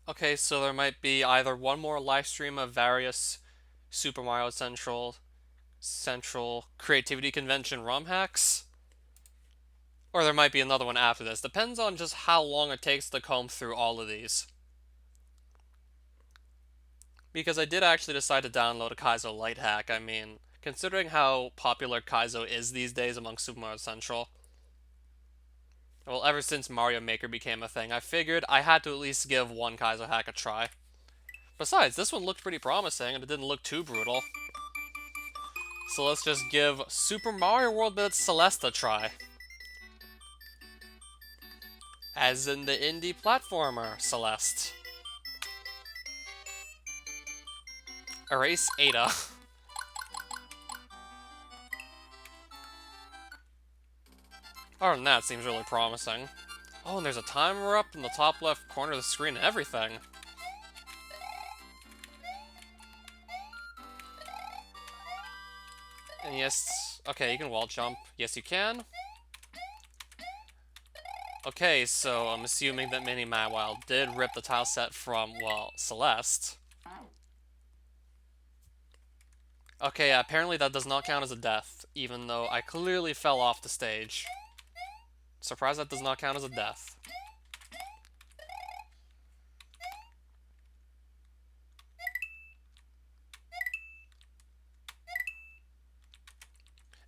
Okay, so there might be either one more live stream of various Super Mario Central Creativity Convention ROM hacks, or there might be another one after this. Depends on just how long it takes to comb through all of these. Because I did actually decide to download a Kaizo Light hack. I mean, considering how popular Kaizo is these days among Super Mario Central, well, ever since Mario Maker became a thing, I figured I had to at least give one Kaizo hack a try. Besides, this one looked pretty promising and it didn't look too brutal. So let's just give Super Mario World Blitz Celeste a try. As in the indie platformer Celeste. Erase Ada. Other than that, it seems really promising. Oh, and there's a timer up in the top left corner of the screen and everything. And yes, okay, you can wall jump. Yes, you can. Okay, so I'm assuming that Mini Mad did rip the tile set from, well, Celeste. Okay, apparently that does not count as a death, even though I clearly fell off the stage. Surprised that does not count as a death.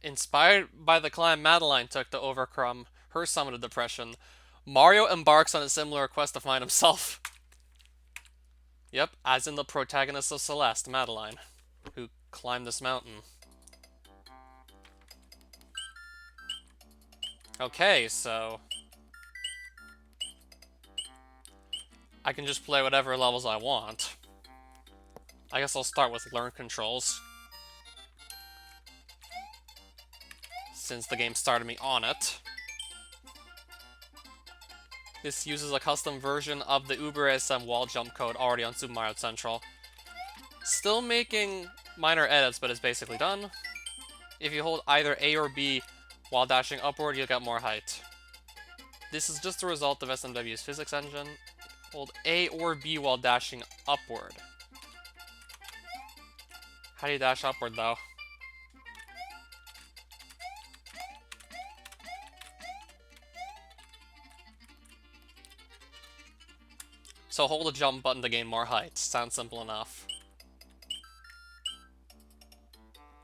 Inspired by the climb Madeline took to overcome her summoned depression, Mario embarks on a similar quest to find himself. Yep, as in the protagonist of Celeste, Madeline, who climbed this mountain. Okay, so I can just play whatever levels I want. I guess I'll start with learn controls, since the game started me on it. This uses a custom version of the Uber ASM wall jump code already on Super Mario Central. Still making minor edits, but it's basically done. If you hold either A or B while dashing upward, you'll get more height. This is just a result of SMW's physics engine. Hold A or B while dashing upward. How do you dash upward, though? So hold the jump button to gain more height. Sounds simple enough.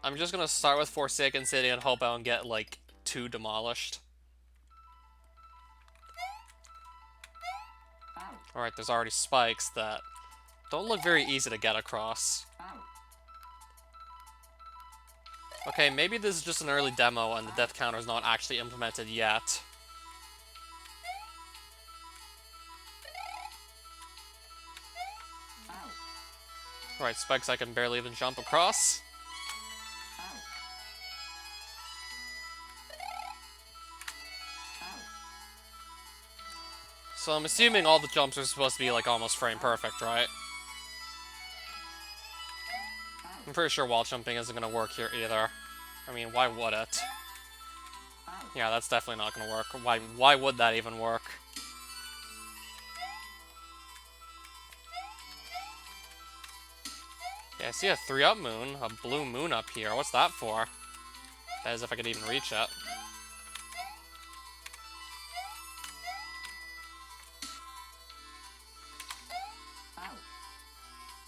I'm just gonna start with Forsaken City and hope I don't get, like, too demolished. Alright, there's already spikes that don't look very easy to get across. Okay, maybe this is just an early demo and the death counter is not actually implemented yet. Alright, spikes I can barely even jump across. So I'm assuming all the jumps are supposed to be, like, almost frame perfect, right? I'm pretty sure wall jumping isn't gonna work here either. I mean, why would it? Yeah, that's definitely not gonna work. Why would that even work? Yeah, I see a 3-up moon, a blue moon up here. What's that for? That is if I could even reach it.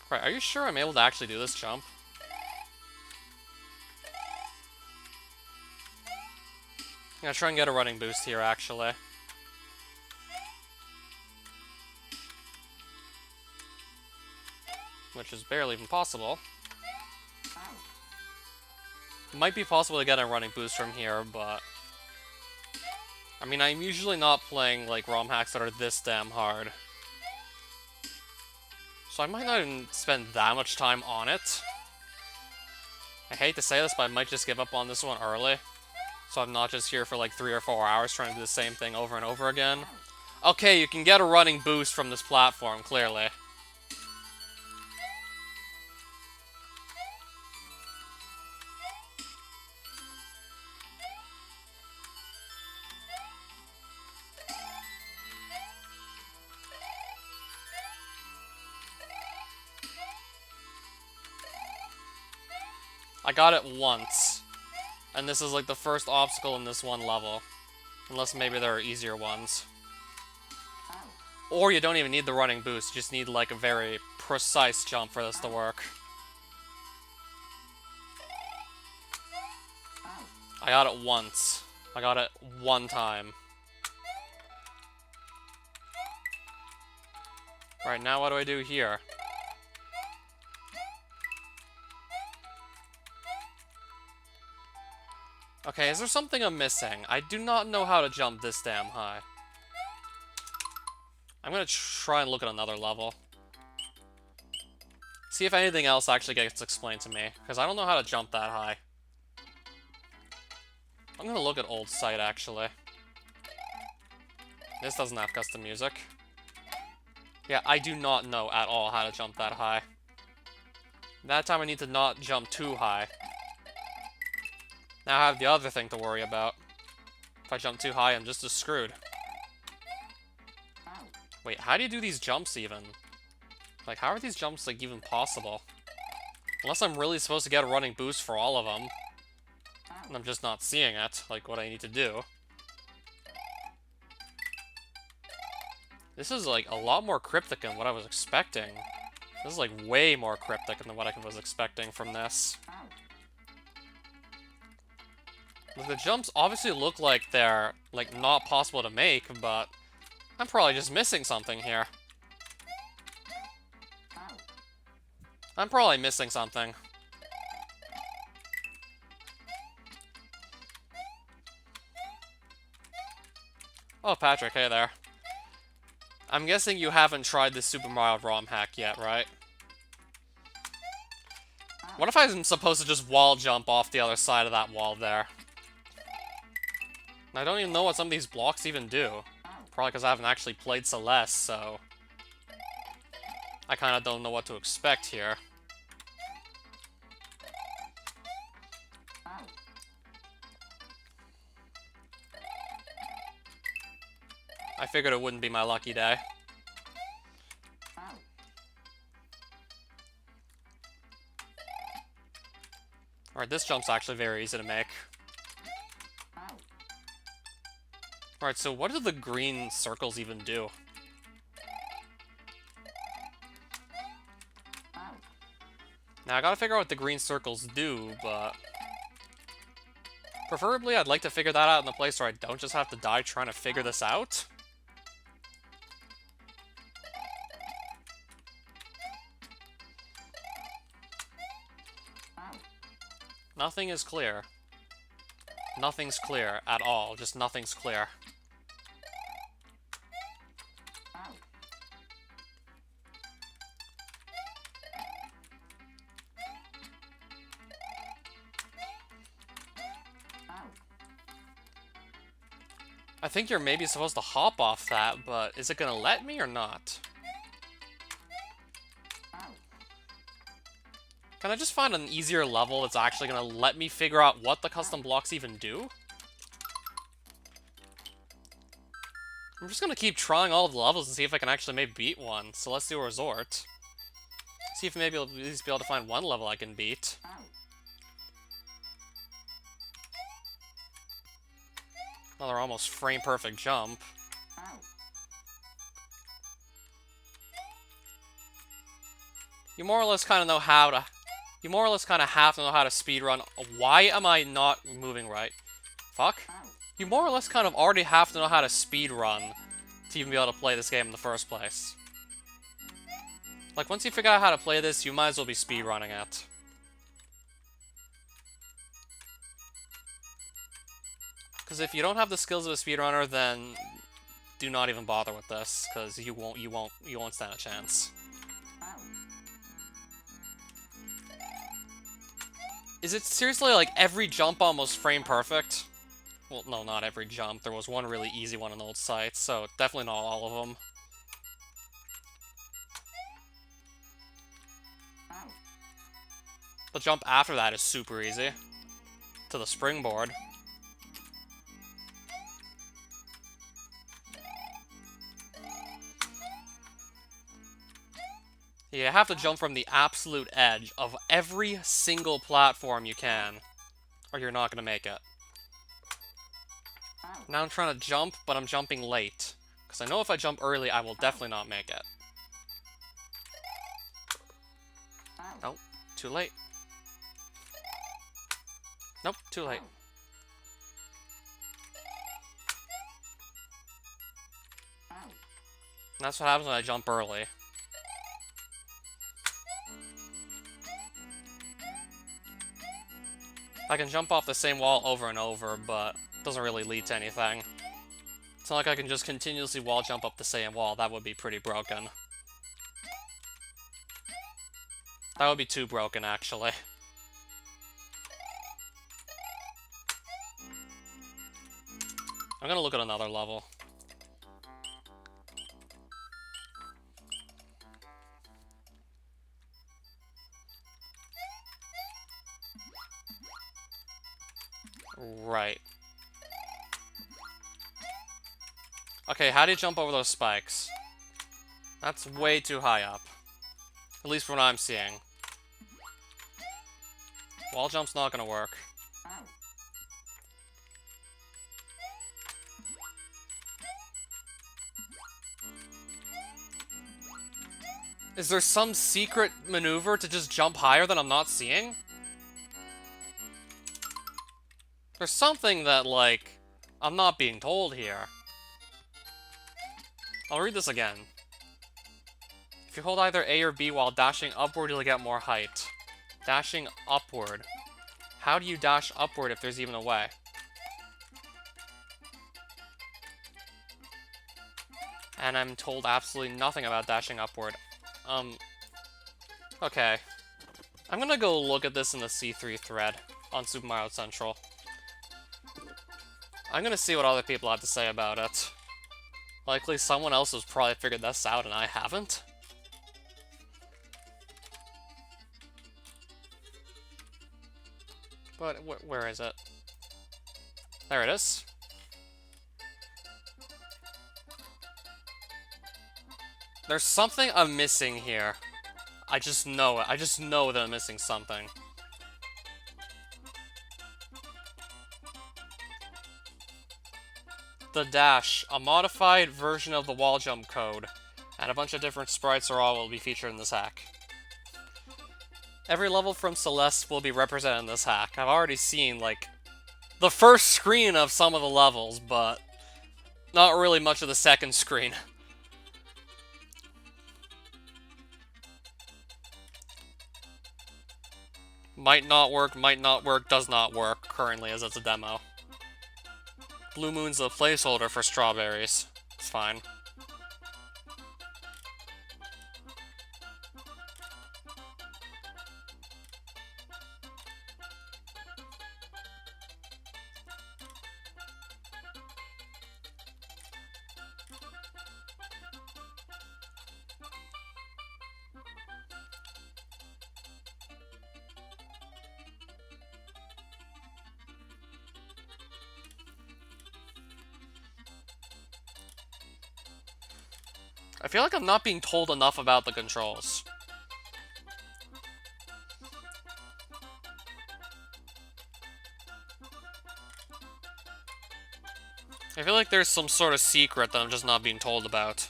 Right, are you sure I'm able to actually do this jump? I'm gonna try and get a running boost here, actually. Which is barely even possible. Might be possible to get a running boost from here, but... I mean, I'm usually not playing, like, ROM hacks that are this damn hard. So I might not even spend that much time on it. I hate to say this, but I might just give up on this one early. So I'm not just here for like 3 or 4 hours trying to do the same thing over and over again. Okay, you can get a running boost from this platform, clearly. I got it once. And this is like the first obstacle in this one level. Unless maybe there are easier ones. Or you don't even need the running boost, you just need like a very precise jump for this to work. I got it once. I got it one time. Right, now what do I do here? Okay, is there something I'm missing? I do not know how to jump this damn high. I'm gonna try and look at another level. See if anything else actually gets explained to me, because I don't know how to jump that high. I'm gonna look at old site, actually. This doesn't have custom music. Yeah, I do not know at all how to jump that high. That time I need to not jump too high. Now I have the other thing to worry about. If I jump too high, I'm just as screwed. Wait, how do you do these jumps even? Like, how are these jumps, like, even possible? Unless I'm really supposed to get a running boost for all of them. And I'm just not seeing it, like, what I need to do. This is, like, a lot more cryptic than what I was expecting. This is, like, way more cryptic than what I was expecting from this. Like, the jumps obviously look like they're, like, not possible to make, but I'm probably just missing something here. I'm probably missing something. Oh, Patrick, hey there. I'm guessing you haven't tried the Super Mario ROM hack yet, right? What if I'm supposed to just wall jump off the other side of that wall there? I don't even know what some of these blocks even do. Probably because I haven't actually played Celeste, so I kind of don't know what to expect here. I figured it wouldn't be my lucky day. Alright, this jump's actually very easy to make. Alright, so what do the green circles even do? Now, I gotta figure out what the green circles do, but preferably I'd like to figure that out in a place where I don't just have to die trying to figure this out. Nothing is clear. Nothing's clear at all. Just nothing's clear. I think you're maybe supposed to hop off that, but is it gonna let me or not? Can I just find an easier level that's actually gonna let me figure out what the custom blocks even do? I'm just gonna keep trying all of the levels and see if I can actually maybe beat one. Celestial Resort. See if maybe I'll at least be able to find one level I can beat. Another almost frame-perfect jump. You more or less kind of know how to... You more or less kind of have to know how to speedrun. Why am I not moving right? Fuck. You more or less kind of already have to know how to speedrun to even be able to play this game in the first place. Like, once you figure out how to play this, you might as well be speedrunning it. Because if you don't have the skills of a speedrunner, then do not even bother with this, because you won't stand a chance. Is it seriously like every jump almost frame perfect? Well, no, not every jump. There was one really easy one on old sites, so definitely not all of them. The jump after that is super easy. To the springboard. You have to jump from the absolute edge of every single platform you can, or you're not going to make it. Now I'm trying to jump, but I'm jumping late. Because I know if I jump early, I will definitely not make it. Nope, too late. Nope, too late. That's what happens when I jump early. I can jump off the same wall over and over, but it doesn't really lead to anything. It's not like I can just continuously wall jump up the same wall. That would be pretty broken. That would be too broken, actually. I'm gonna look at another level. Right. Okay, how do you jump over those spikes? That's way too high up. At least from what I'm seeing. Wall jump's not gonna work. Is there some secret maneuver to just jump higher that I'm not seeing? There's something that, like, I'm not being told here. I'll read this again. If you hold either A or B while dashing upward, you'll get more height. Dashing upward. How do you dash upward if there's even a way? And I'm told absolutely nothing about dashing upward. Okay. I'm gonna go look at this in the C3 thread on Super Mario Central. I'm gonna see what other people have to say about it. Likely someone else has probably figured this out and I haven't. But where is it? There it is. There's something I'm missing here. I just know it. I just know that I'm missing something. The Dash, a modified version of the wall jump code, and a bunch of different sprites are all will be featured in this hack. Every level from Celeste will be represented in this hack. I've already seen, like, the first screen of some of the levels, but not really much of the second screen. Might not work, does not work currently as it's a demo. Blue Moon's a placeholder for strawberries. It's fine. I feel like I'm not being told enough about the controls. I feel like there's some sort of secret that I'm just not being told about.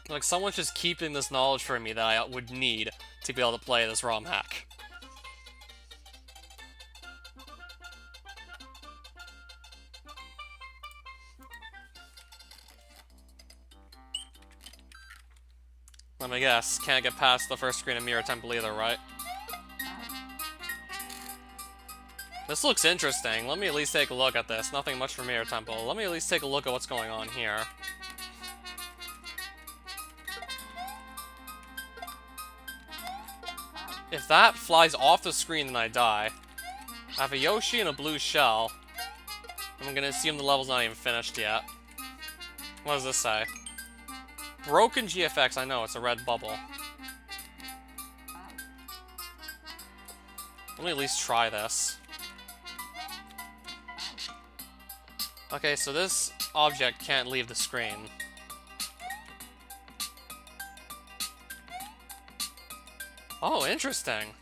Like, someone's just keeping this knowledge from me that I would need to be able to play this ROM hack. Let me guess, can't get past the first screen of Mirror Temple either, right? This looks interesting. Let me at least take a look at this. Nothing much from Mirror Temple. Let me at least take a look at what's going on here. If that flies off the screen, then I die. I have a Yoshi and a blue shell. I'm gonna assume the level's not even finished yet. What does this say? Broken GFX, I know, it's a red bubble. Let me at least try this. Okay, so this object can't leave the screen. Oh, interesting.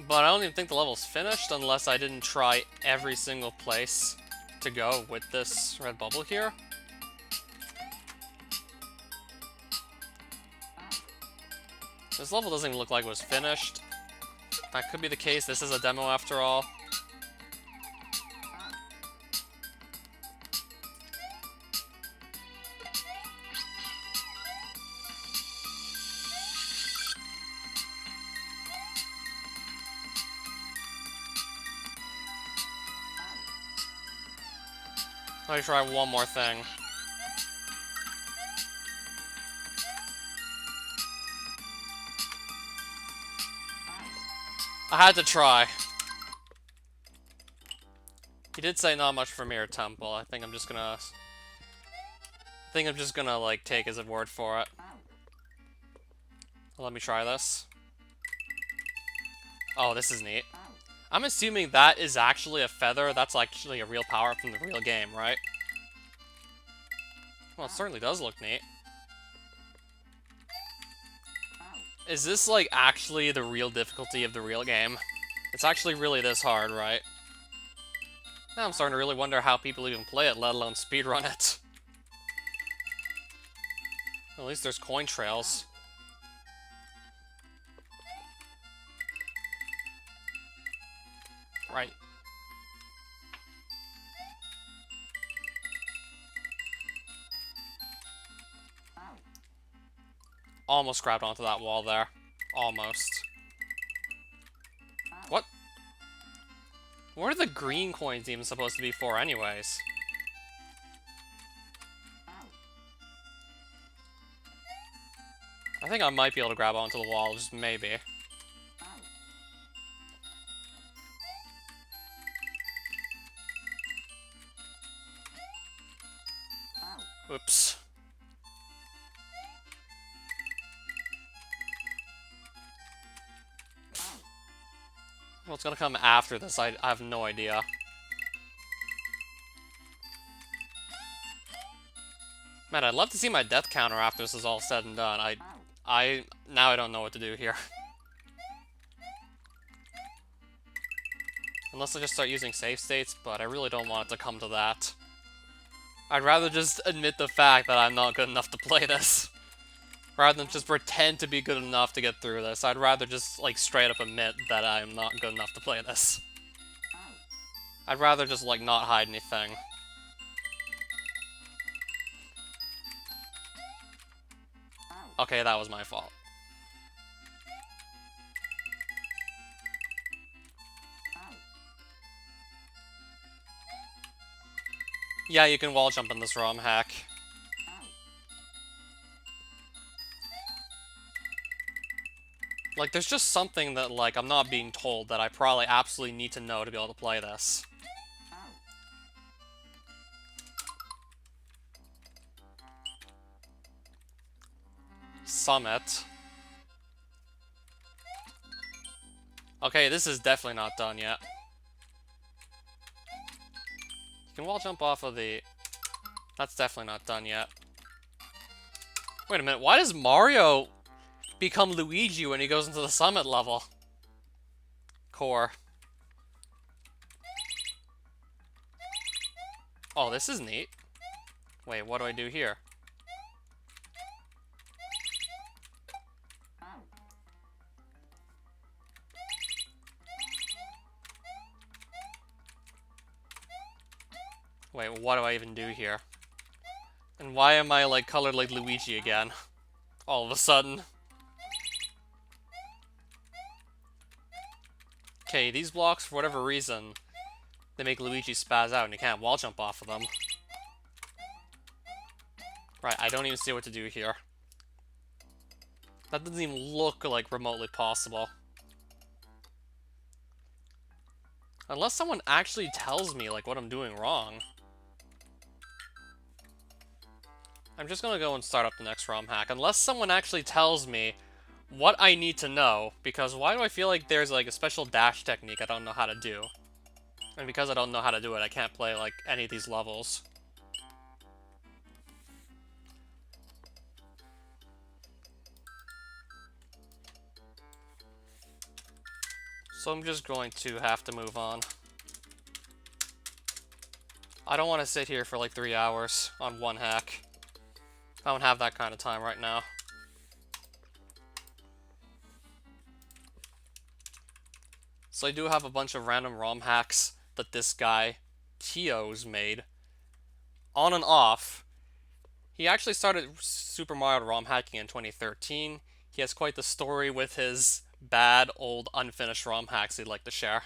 But I don't even think the level's finished unless I didn't try every single place to go with this red bubble here. This level doesn't even look like it was finished. That could be the case. This is a demo after all. Let me try one more thing. I had to try. He did say not much for Mirror Temple. I think I'm just gonna like take his word for it. Let me try this. Oh, this is neat. I'm assuming that is actually a feather. That's actually a real power from the real game, right? Well, it certainly does look neat. Is this, like, actually the real difficulty of the real game? It's actually really this hard, right? Now I'm starting to really wonder how people even play it, let alone speedrun it. At least there's coin trails. Right. Almost grabbed onto that wall there. Almost. What? What are the green coins even supposed to be for anyways? I think I might be able to grab onto the wall, just maybe. Oops. What's gonna come after this? I have no idea. Man, I'd love to see my death counter after this is all said and done. Now I don't know what to do here. Unless I just start using save states, but I really don't want it to come to that. I'd rather just admit the fact that I'm not good enough to play this. Rather than just pretend to be good enough to get through this. I'd rather just, like, straight up admit that I'm not good enough to play this. I'd rather just, like, not hide anything. Okay, that was my fault. Yeah, you can wall jump in this ROM hack. Like, there's just something that, like, I'm not being told that I probably absolutely need to know to be able to play this. Summit. Okay, this is definitely not done yet. You can wall jump off of the... That's definitely not done yet. Wait a minute, why does Mario become Luigi when he goes into the summit level? Core. Oh, this is neat. Wait, what do I do here? Wait, what do I even do here? And why am I, like, colored like Luigi again? All of a sudden. Okay, these blocks, for whatever reason, they make Luigi spaz out and you can't wall jump off of them. Right, I don't even see what to do here. That doesn't even look, like, remotely possible. Unless someone actually tells me, like, what I'm doing wrong. I'm just gonna go and start up the next ROM hack. Unless someone actually tells me what I need to know, because why do I feel like there's, like, a special dash technique I don't know how to do? And because I don't know how to do it, I can't play, like, any of these levels. So I'm just going to have to move on. I don't want to sit here for like 3 hours on one hack. I don't have that kind of time right now. So I do have a bunch of random ROM hacks that this guy, Tio's, made. On and off. He actually started Super Mario ROM hacking in 2013. He has quite the story with his bad, old, unfinished ROM hacks he'd like to share.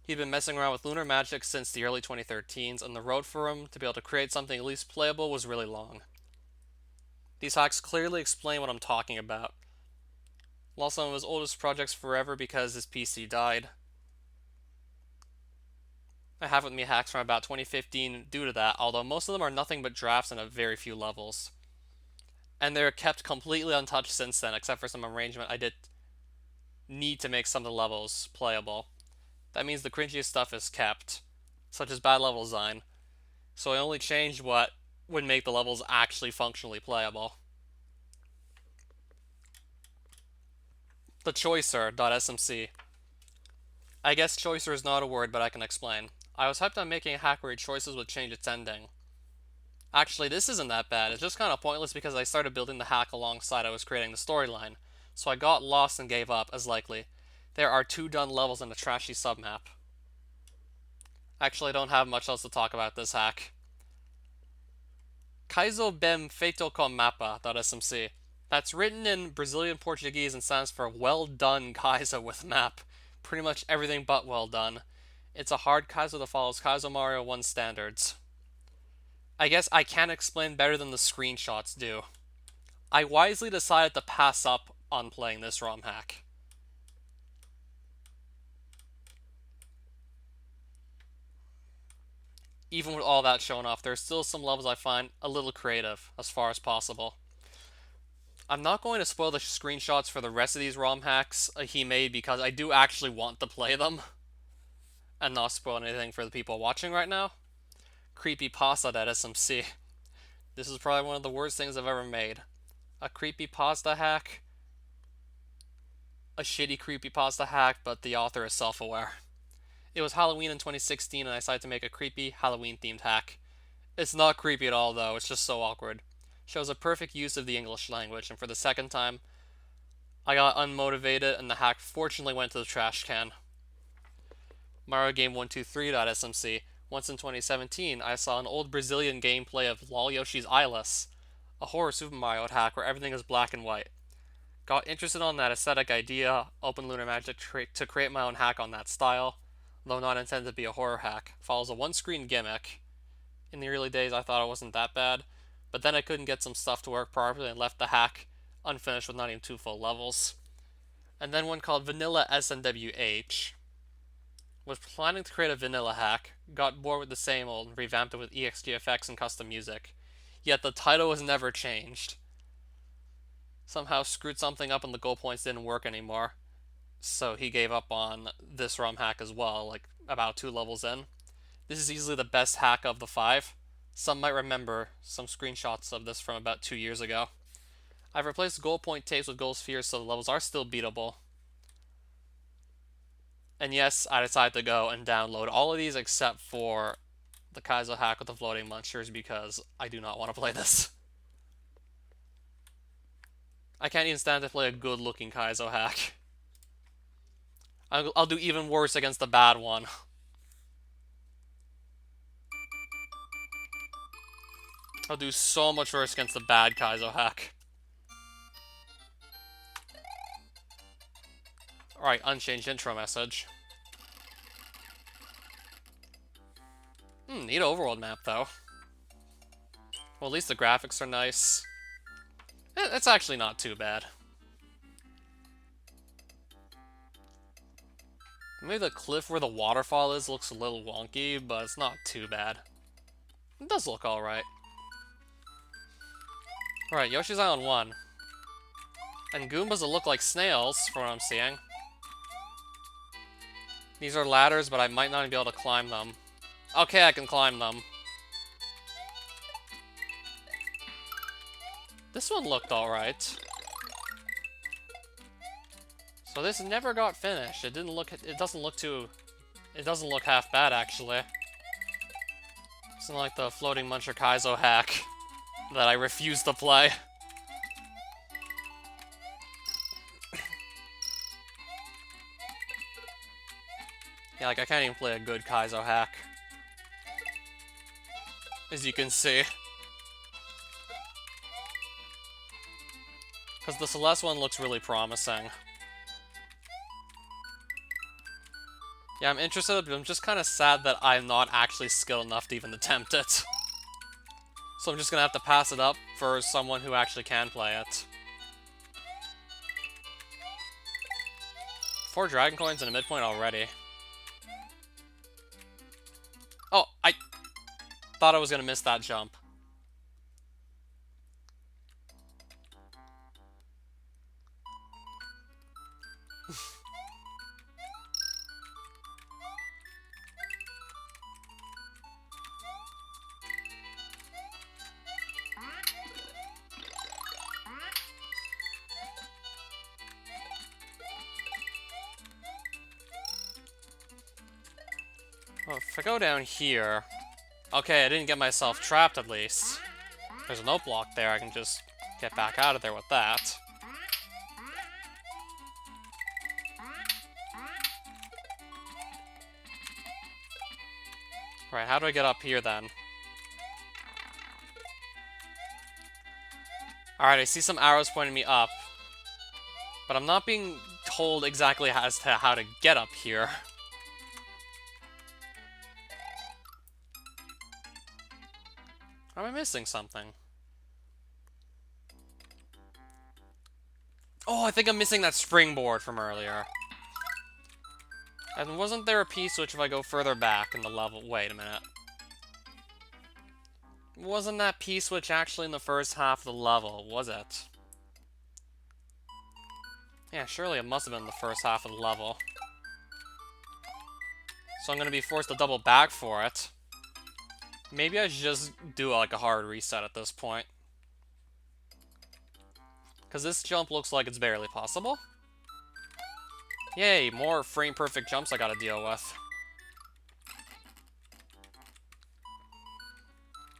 He'd been messing around with Lunar Magic since the early 2013s, and the road for him to be able to create something at least playable was really long. These hacks clearly explain what I'm talking about. Lost some of his oldest projects forever because his PC died. I have with me hacks from about 2015 due to that, although most of them are nothing but drafts and have very few levels. And they're kept completely untouched since then, except for some arrangement I did need to make some of the levels playable. That means the cringiest stuff is kept, such as bad level design, so I only changed what would make the levels actually functionally playable. The Choicer.smc. I guess Choicer is not a word, but I can explain. I was hyped on making a hack where your choices would change its ending. Actually, this isn't that bad. It's just kind of pointless because I started building the hack alongside I was creating the storyline, so I got lost and gave up, as likely. There are 2 done levels and a trashy submap. Actually, I don't have much else to talk about this hack. Kaizo bem feito com mapa.smc. That's written in Brazilian Portuguese and stands for well done Kaizo with map. Pretty much everything but well done. It's a hard Kaizo that follows Kaizo Mario 1 standards. I guess I can't explain better than the screenshots do. I wisely decided to pass up on playing this ROM hack. Even with all that shown off, there's still some levels I find a little creative, as far as possible. I'm not going to spoil the screenshots for the rest of these ROM hacks he made because I do actually want to play them, and not spoil anything for the people watching right now. Creepypasta.smc. This is probably one of the worst things I've ever made. A creepypasta hack. A shitty creepypasta hack, but the author is self-aware. It was Halloween in 2016 and I decided to make a creepy Halloween-themed hack. It's not creepy at all though, it's just so awkward. Shows a perfect use of the English language, and for the second time, I got unmotivated and the hack fortunately went to the trash can. MarioGame123.smc. Once in 2017, I saw an old Brazilian gameplay of LOL Yoshi's Eyeless, a horror Super Mario hack where everything is black and white. Got interested on that aesthetic idea, opened Lunar Magic to create my own hack on that style, though not intended to be a horror hack. Follows a one-screen gimmick. In the early days, I thought it wasn't that bad, but then I couldn't get some stuff to work properly and left the hack unfinished with not even 2 full levels. And then one called Vanilla SNWH. Was planning to create a vanilla hack, got bored with the same old and revamped it with EXGFX and custom music. Yet the title was never changed. Somehow screwed something up and the goal points didn't work anymore. So he gave up on this ROM hack as well, like about 2 levels in. This is easily the best hack of the 5. Some might remember some screenshots of this from about 2 years ago. I've replaced goal point tapes with goal spheres so the levels are still beatable. And yes, I decided to go and download all of these except for the Kaizo hack with the floating monsters because I do not want to play this. I can't even stand to play a good-looking Kaizo hack. I'll do even worse against the bad one. I'll do so much worse against the bad Kaizo hack. Alright, unchanged intro message. Neat overworld map, though. Well, at least the graphics are nice. It's actually not too bad. Maybe the cliff where the waterfall is looks a little wonky, but it's not too bad. It does look alright. Alright, Yoshi's Island 1. And Goombas that look like snails, from what I'm seeing. These are ladders, but I might not even be able to climb them. Okay, I can climb them. This one looked alright. So this never got finished. It doesn't look half bad, actually. It's not like the floating Muncher Kaizo hack that I refuse to play. Yeah, like, I can't even play a good Kaizo hack. As you can see. Because the Celeste one looks really promising. Yeah, I'm interested, but I'm just kind of sad that I'm not actually skilled enough to even attempt it. So I'm just gonna have to pass it up for someone who actually can play it. 4 Dragon Coins and a midpoint already. Oh, I thought I was gonna miss that jump. Well, if I go down here... Okay, I didn't get myself trapped at least. There's a note block there, I can just get back out of there with that. Right, how do I get up here then? Alright, I see some arrows pointing me up. But I'm not being told exactly as to how to get up here. Am I missing something? Oh, I think I'm missing that springboard from earlier. And wasn't there a P-switch if I go further back in the level? Wait a minute. Wasn't that P-switch actually in the first half of the level, was it? Yeah, surely it must have been the first half of the level. So I'm gonna be forced to double back for it. Maybe I should just do like a hard reset at this point. Because this jump looks like it's barely possible. Yay, more frame-perfect jumps I gotta deal with.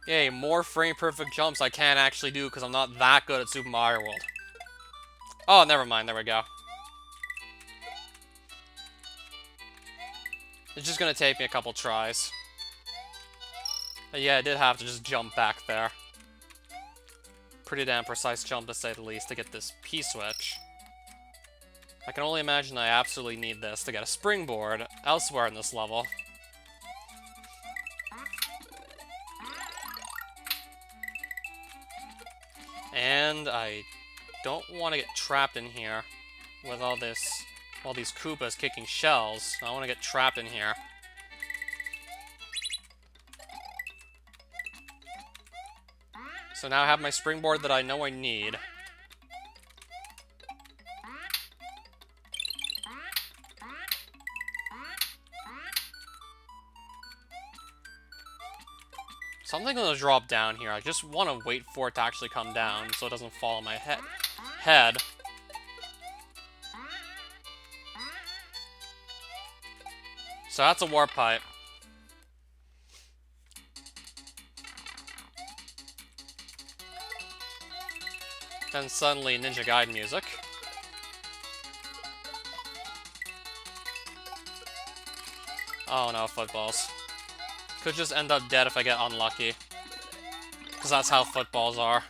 Yay, more frame-perfect jumps I can't actually do because I'm not that good at Super Mario World. Oh, never mind, there we go. It's just gonna take me a couple tries. But yeah, I did have to just jump back there. Pretty damn precise jump, to say the least, to get this P-switch. I can only imagine I absolutely need this to get a springboard elsewhere in this level. And I don't want to get trapped in here with all these Koopas kicking shells. I want to get trapped in here. So now I have my springboard that I know I need. Something's gonna drop down here. I just want to wait for it to actually come down so it doesn't fall on my head. So that's a warp pipe. Then suddenly Ninja Gaiden music. Oh no, footballs. Could just end up dead if I get unlucky. Because that's how footballs are.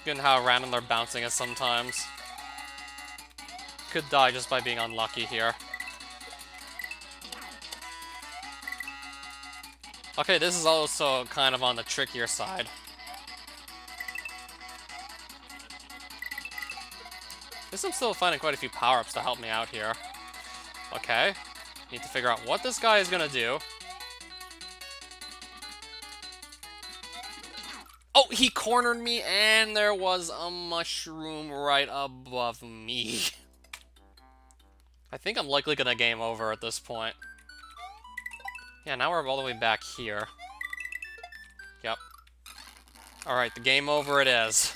Given how random their bouncing is sometimes. Could die just by being unlucky here. Okay, this is also kind of on the trickier side. Guess I'm still finding quite a few power-ups to help me out here. Okay. Need to figure out what this guy is gonna do. Oh, he cornered me, and there was a mushroom right above me. I think I'm likely gonna game over at this point. Yeah, now we're all the way back here. Yep. Alright, the game over it is.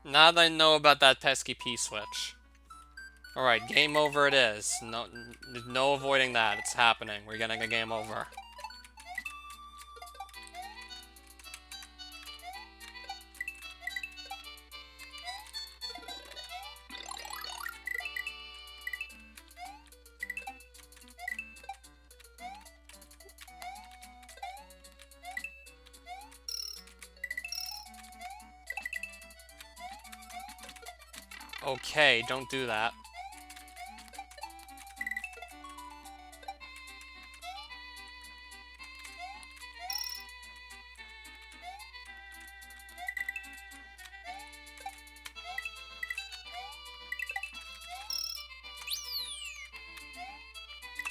Now that I know about that pesky P-switch. Alright, game over it is. No avoiding that. It's happening. We're getting a game over. Okay, don't do that.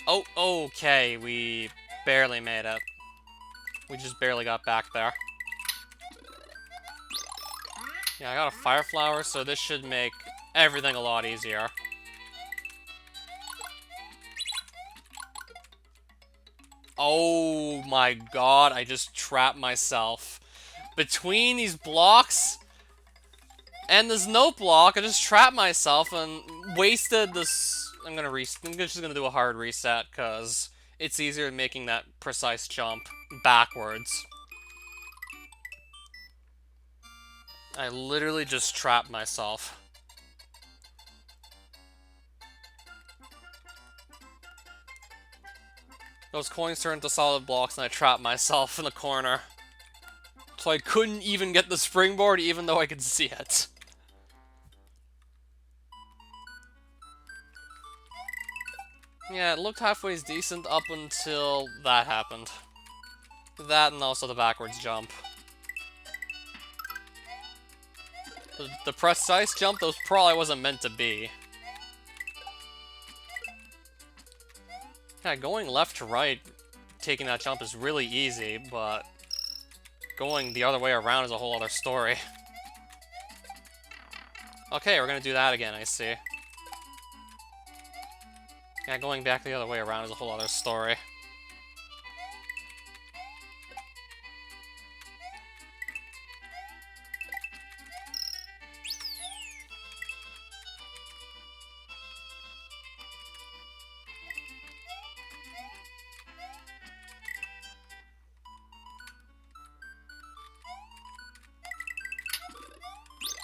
Oh, okay, we barely made it. We just barely got back there. Yeah, I got a Fire Flower, so this should make everything a lot easier. Oh my god, I just trapped myself. Between these blocks and this note block, I just trapped myself and wasted this... I'm just gonna do a hard reset, because it's easier than making that precise jump backwards. I literally just trapped myself. Those coins turned into solid blocks and I trapped myself in the corner. So I couldn't even get the springboard even though I could see it. Yeah, it looked halfway decent up until that happened. That and also the backwards jump. The precise jump, those probably wasn't meant to be. Yeah, going left to right, taking that jump is really easy, but going the other way around is a whole other story. Okay, we're gonna do that again, I see. Yeah, going back the other way around is a whole other story.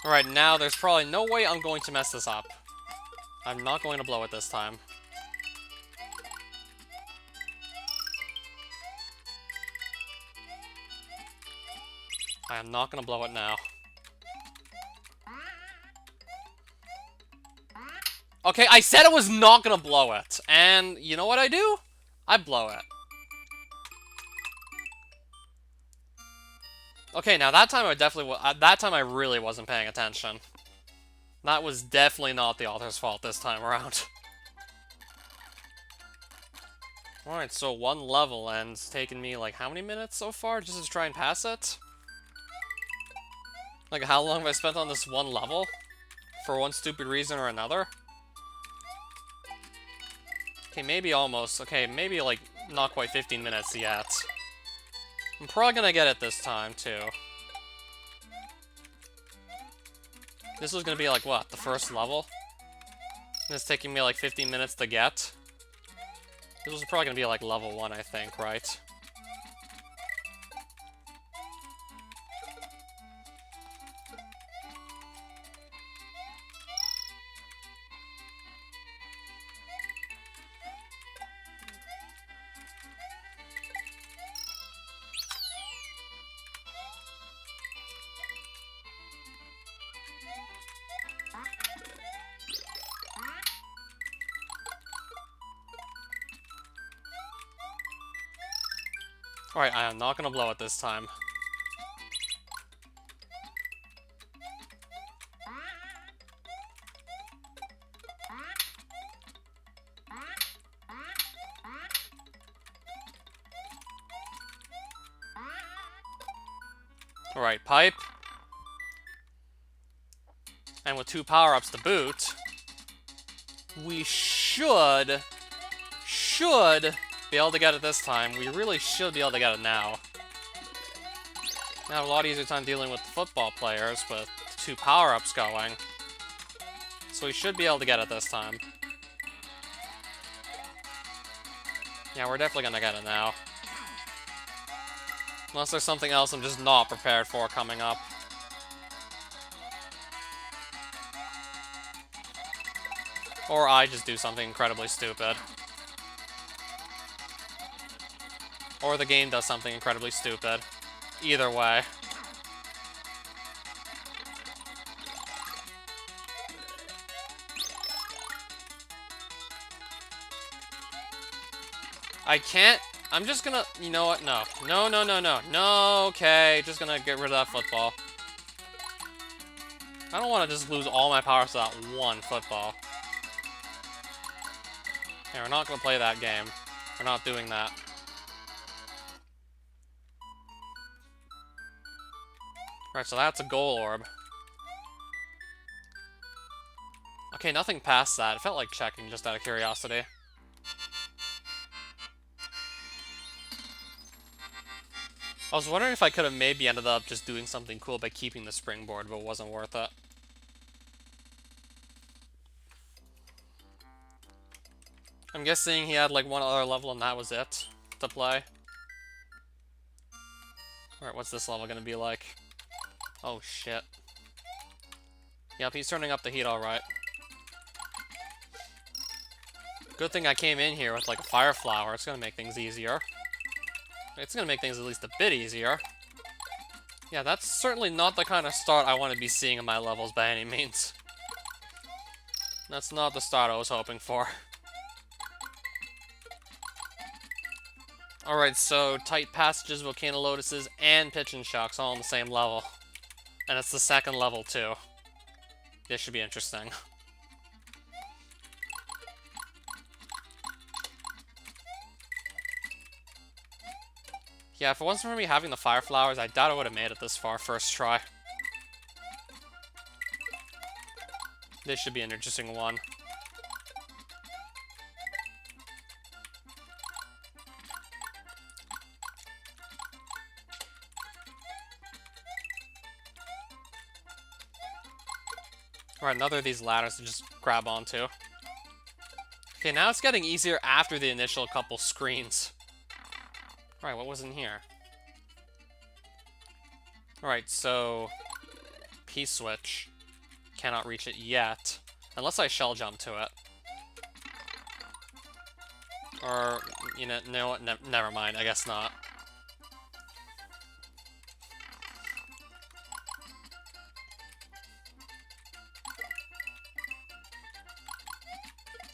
Alright, now there's probably no way I'm going to mess this up. I'm not going to blow it this time. I am not going to blow it now. Okay, I said I was not going to blow it. And you know what I do? I blow it. Okay, now that time I really wasn't paying attention. That was definitely not the author's fault this time around. Alright, so one level, and it's taken me, like, how many minutes so far just to try and pass it? Like, how long have I spent on this one level? For one stupid reason or another? Okay, maybe almost. Okay, maybe, like, not quite 15 minutes yet. I'm probably gonna get it this time, too. This was gonna be, like, what, the first level? And it's taking me, like, 15 minutes to get? This was probably gonna be, like, level 1, I think, right? Alright, I am not gonna blow it this time. Alright, pipe. And with 2 power-ups to boot, we should be able to get it this time. We really should be able to get it now. I have a lot easier time dealing with the football players, but 2 power-ups going. So we should be able to get it this time. Yeah, we're definitely gonna get it now. Unless there's something else I'm just not prepared for coming up. Or I just do something incredibly stupid. Or the game does something incredibly stupid. Either way. I can't... I'm just gonna... You know what? No. No, no, no, no. No, okay. Just gonna get rid of that football. I don't want to just lose all my powers to that one football. Okay, we're not gonna play that game. We're not doing that. Right, so that's a goal orb. Okay, nothing past that. It felt like checking just out of curiosity. I was wondering if I could have maybe ended up just doing something cool by keeping the springboard, but it wasn't worth it. I'm guessing he had like one other level and that was it to play. Alright, what's this level gonna be like? Oh shit. Yep, he's turning up the heat alright. Good thing I came in here with like a fire flower. It's gonna make things easier. It's gonna make things at least a bit easier. Yeah, that's certainly not the kind of start I want to be seeing in my levels by any means. That's not the start I was hoping for. Alright, so Tight Passages, Volcano Lotuses, and Pitch and Shocks all on the same level. And it's the second level, too. This should be interesting. Yeah, if it wasn't for me having the Fire Flowers, I doubt I would have made it this far first try. This should be an interesting one. Alright, another of these ladders to just grab onto. Okay, now it's getting easier after the initial couple screens. Alright, what was in here? Alright, so... P-switch. Cannot reach it yet. Unless I shell jump to it. Or, you know, no, never mind, I guess not.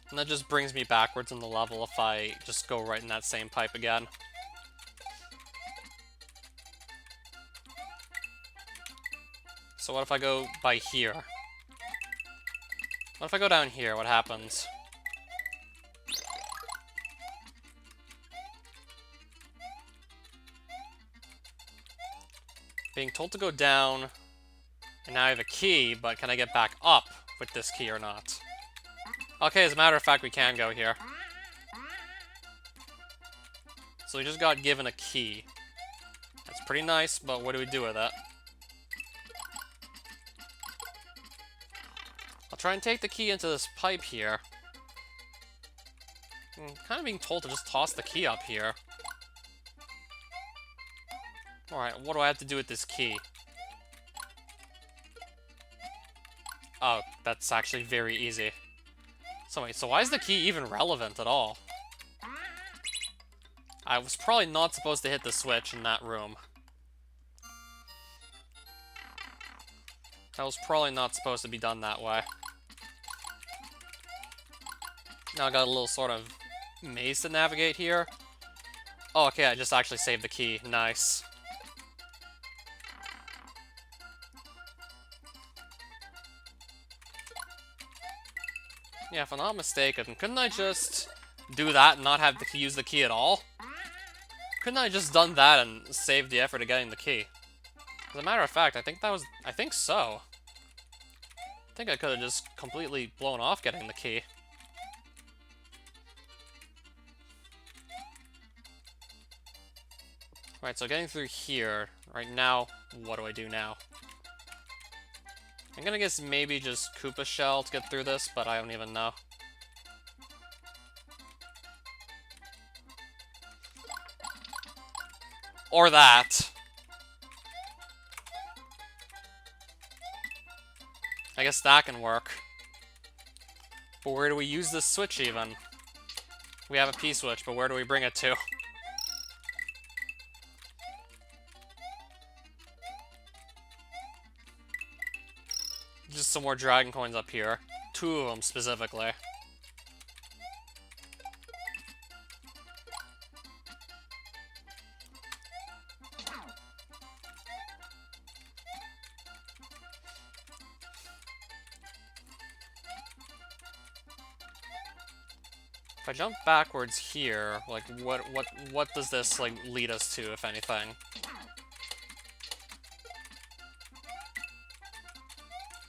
And that just brings me backwards in the level if I just go right in that same pipe again. So what if I go by here? What if I go down here? What happens? Being told to go down, and now I have a key, but can I get back up with this key or not? Okay, as a matter of fact, we can go here. So we just got given a key. That's pretty nice, but what do we do with it? I'll try and take the key into this pipe here. I'm kind of being told to just toss the key up here. Alright, what do I have to do with this key? Oh, that's actually very easy. So wait, so why is the key even relevant at all? I was probably not supposed to hit the switch in that room. That was probably not supposed to be done that way. Now I got a little sort of maze to navigate here. Oh, okay, I just actually saved the key. Nice. Yeah, if I'm not mistaken, couldn't I just do that and not have to use the key at all? Couldn't I just done that and saved the effort of getting the key? As a matter of fact, I think so. I think I could have just completely blown off getting the key. Right, so getting through here, right now, what do I do now? I'm gonna guess maybe just Koopa Shell to get through this, but I don't even know. Or that. I guess that can work. But where do we use this switch even? We have a P-switch, but where do we bring it to? Just some more Dragon Coins up here. 2 of them specifically. If I jump backwards here, like, what does this, like, lead us to, if anything?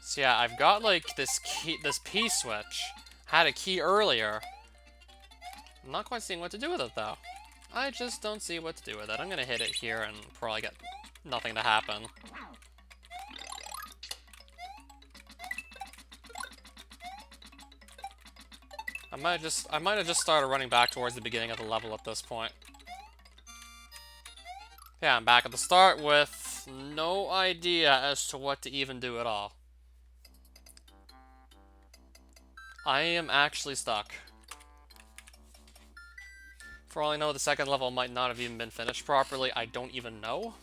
So yeah, I've got, like, this key, this P-switch. Had a key earlier. I'm not quite seeing what to do with it, though. I just don't see what to do with it. I'm gonna hit it here and probably get nothing to happen. I might have just started running back towards the beginning of the level at this point. Yeah, I'm back at the start with no idea as to what to even do at all. I am actually stuck. For all I know, the second level might not have even been finished properly. I don't even know.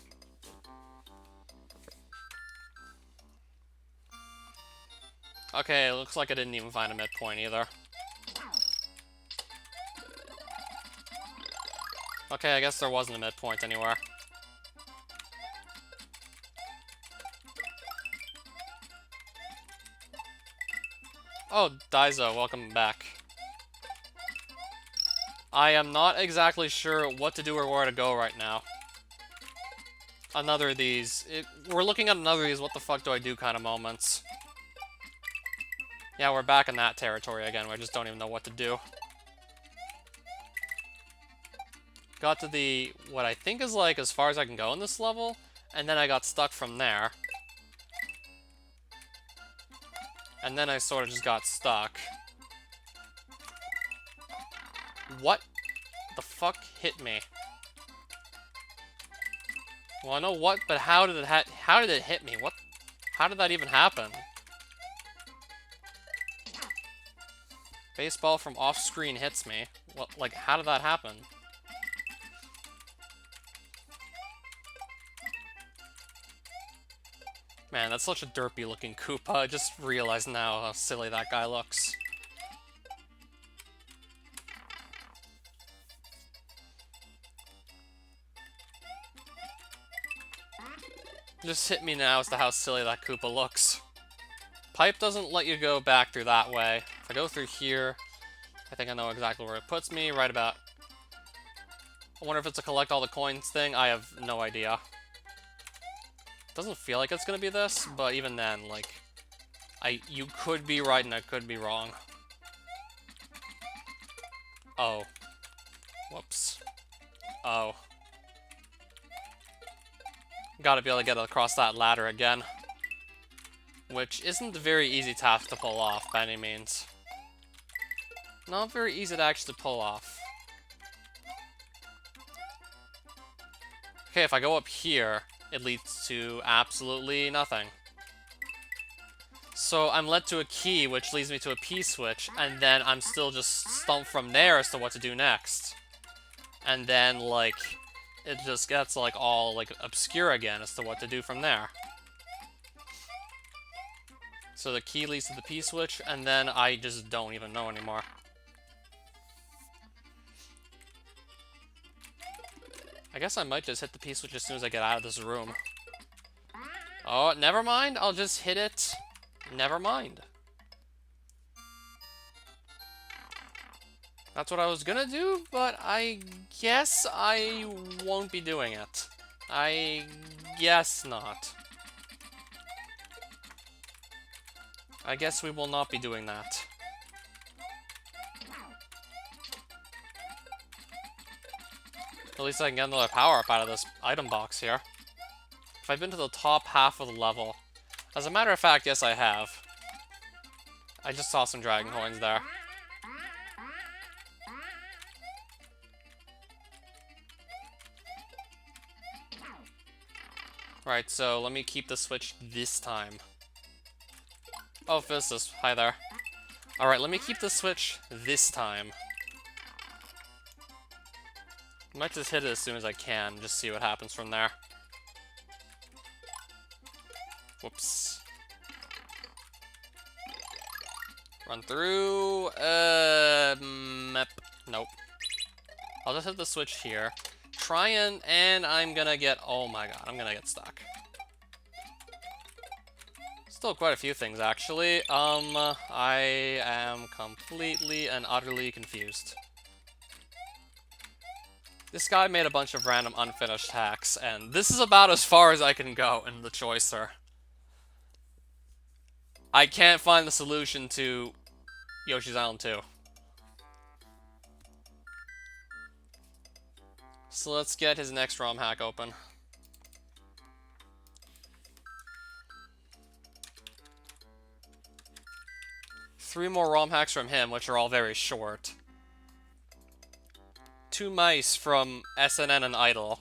Okay, it looks like I didn't even find a midpoint either. Okay, I guess there wasn't a midpoint anywhere. Oh, Daizo, welcome back. I am not exactly sure what to do or where to go right now. Another of these. We're looking at another of these what the fuck do I do kind of moments. Yeah, we're back in that territory again. We just don't even know what to do. Got to the, what I think is like as far as I can go in this level, and then I got stuck from there. And then I sort of just got stuck. What the fuck hit me? Well, I know what, but how did it hit me? What? How did that even happen? Baseball from off-screen hits me. What? Like, how did that happen? Man, that's such a derpy-looking Koopa. I just realized now how silly that guy looks. Just hit me now as to how silly that Koopa looks. Pipe doesn't let you go back through that way. If I go through here, I think I know exactly where it puts me, right about... I wonder if it's a collect all the coins thing. I have no idea. Doesn't feel like it's gonna be this, but even then, like, you could be right and I could be wrong. Oh. Whoops. Oh. Gotta be able to get across that ladder again. Which isn't a very easy task to pull off, by any means. Not very easy to actually pull off. Okay, if I go up here, it leads to absolutely nothing. So I'm led to a key, which leads me to a P-switch, and then I'm still just stumped from there as to what to do next. And then, like, it just gets, like, all, like, obscure again as to what to do from there. So the key leads to the P-switch, and then I just don't even know anymore. I guess I might just hit the P-switch as soon as I get out of this room. Oh, never mind. I'll just hit it. Never mind. That's what I was gonna do, but I guess I won't be doing it. I guess not. I guess we will not be doing that. At least I can get another power-up out of this item box here. If I've been to the top half of the level, As a matter of fact, yes I have. I just saw some dragon coins there. Right, so let me keep the switch this time. Oh, Physicist, hi there. Alright, let me keep the switch this time. I might just hit it as soon as I can, just see what happens from there. Whoops. Run through, nope. I'll just hit the switch here. And I'm gonna get, oh my god, I'm gonna get stuck. Still quite a few things, actually. I am completely and utterly confused. This guy made a bunch of random unfinished hacks, and this is about as far as I can go in the choicer. I can't find the solution to Yoshi's Island 2. So let's get his next ROM hack open. Three more ROM hacks from him, which are all very short. 2 mice from SNN and Idol.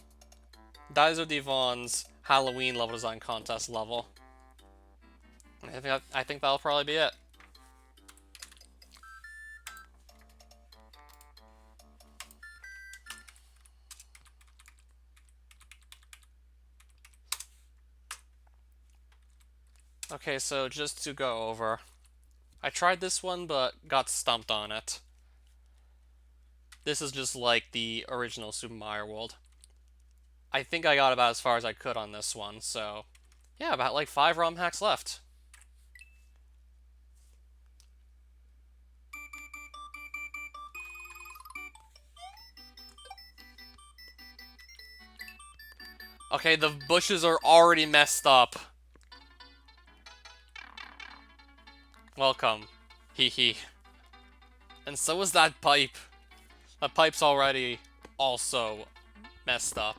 Daiso Devon's Halloween level design contest level. I think that'll probably be it. Okay, so just to go over. I tried this one, but got stumped on it. This is just like the original Super Mario World. I think I got about as far as I could on this one, so... yeah, about like 5 ROM hacks left. Okay, the bushes are already messed up. Welcome. Hee hee. And so is that pipe. That pipe's already also messed up.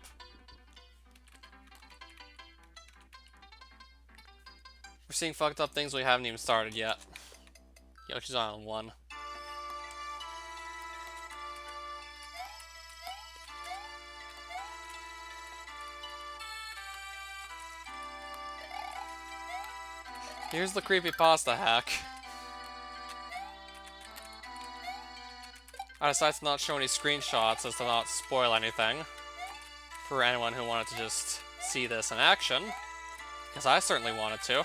We're seeing fucked up things we haven't even started yet. Yoshi's Island 1. Here's the creepypasta hack. I decided to not show any screenshots as to not spoil anything for anyone who wanted to just see this in action, because I certainly wanted to.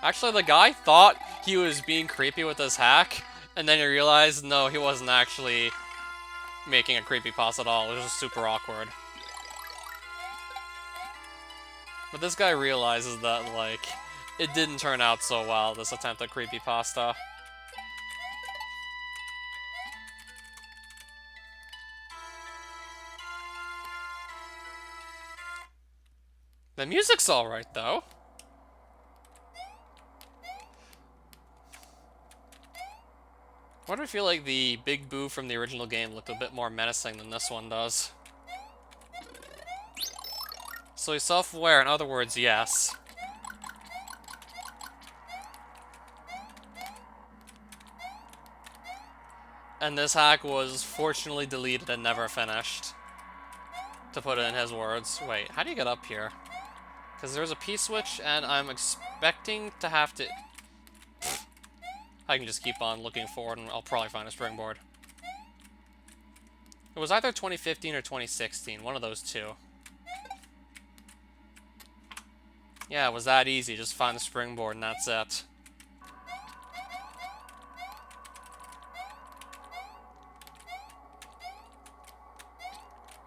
Actually, the guy thought he was being creepy with this hack, and then he realized, no, he wasn't actually making a creepypasta at all. It was just super awkward. But this guy realizes that, like, it didn't turn out so well, this attempt at creepypasta. The music's alright, though. Why do I feel like the Big Boo from the original game looked a bit more menacing than this one does? So he's self-aware, in other words, yes. And this hack was fortunately deleted and never finished. To put it in his words. Wait, how do you get up here? Because there's a P-switch, and I'm expecting to have to... I can just keep on looking forward, and I'll probably find a springboard. It was either 2015 or 2016, one of those two. Yeah, it was that easy, just find the springboard and that's it.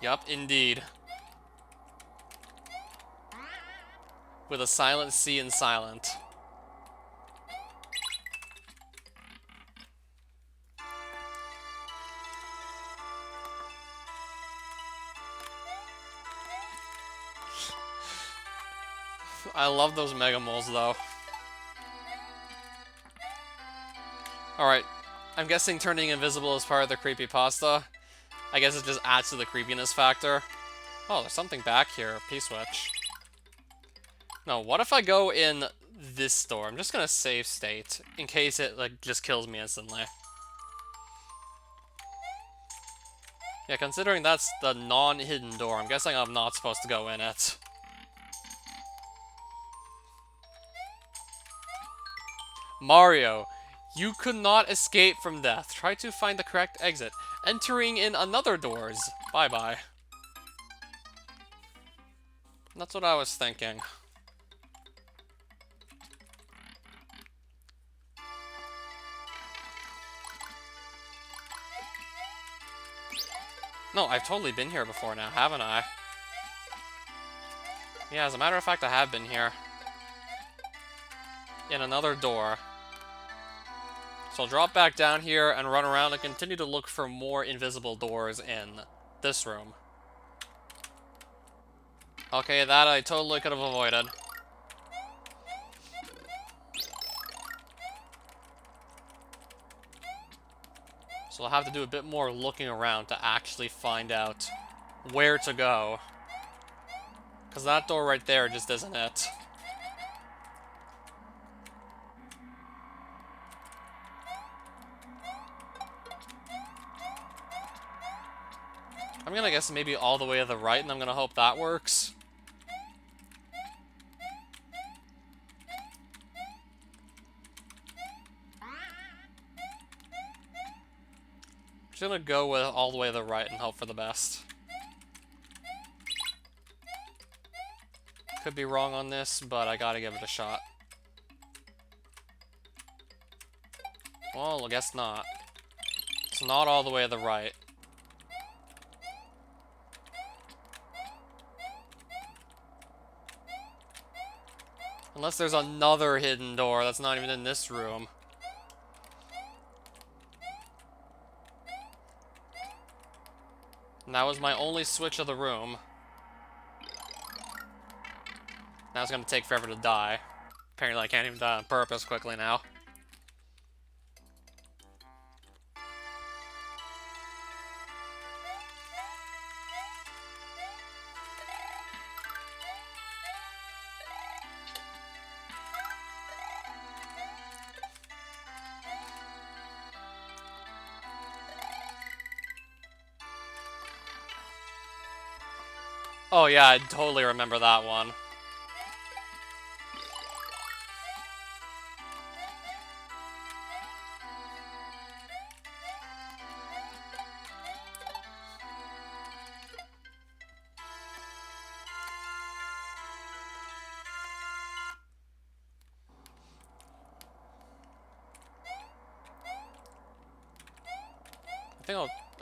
Yup, indeed. With a silent C in silent. I love those Mega Moles, though. Alright, I'm guessing turning invisible is part of the creepypasta. I guess it just adds to the creepiness factor. Oh, there's something back here. P-switch. No, what if I go in this door? I'm just gonna save state in case it like just kills me instantly. Yeah, considering that's the non-hidden door, I'm guessing I'm not supposed to go in it. Mario, you could not escape from death. Try to find the correct exit. Entering in another doors. Bye-bye. That's what I was thinking. No, I've totally been here before now, haven't I? Yeah, as a matter of fact, I have been here. In another door. So I'll drop back down here and run around and continue to look for more invisible doors in this room. Okay, that I totally could have avoided. So I'll have to do a bit more looking around to actually find out where to go. Because that door right there just isn't it. I'm gonna guess maybe all the way to the right, and I'm gonna hope that works. Just gonna go with all the way to the right and hope for the best. Could be wrong on this, but I gotta give it a shot. Well, I guess not. It's not all the way to the right. Unless there's another hidden door that's not even in this room. And that was my only switch of the room. Now it's gonna take forever to die. Apparently I can't even die on purpose quickly now. Oh yeah, I totally remember that one.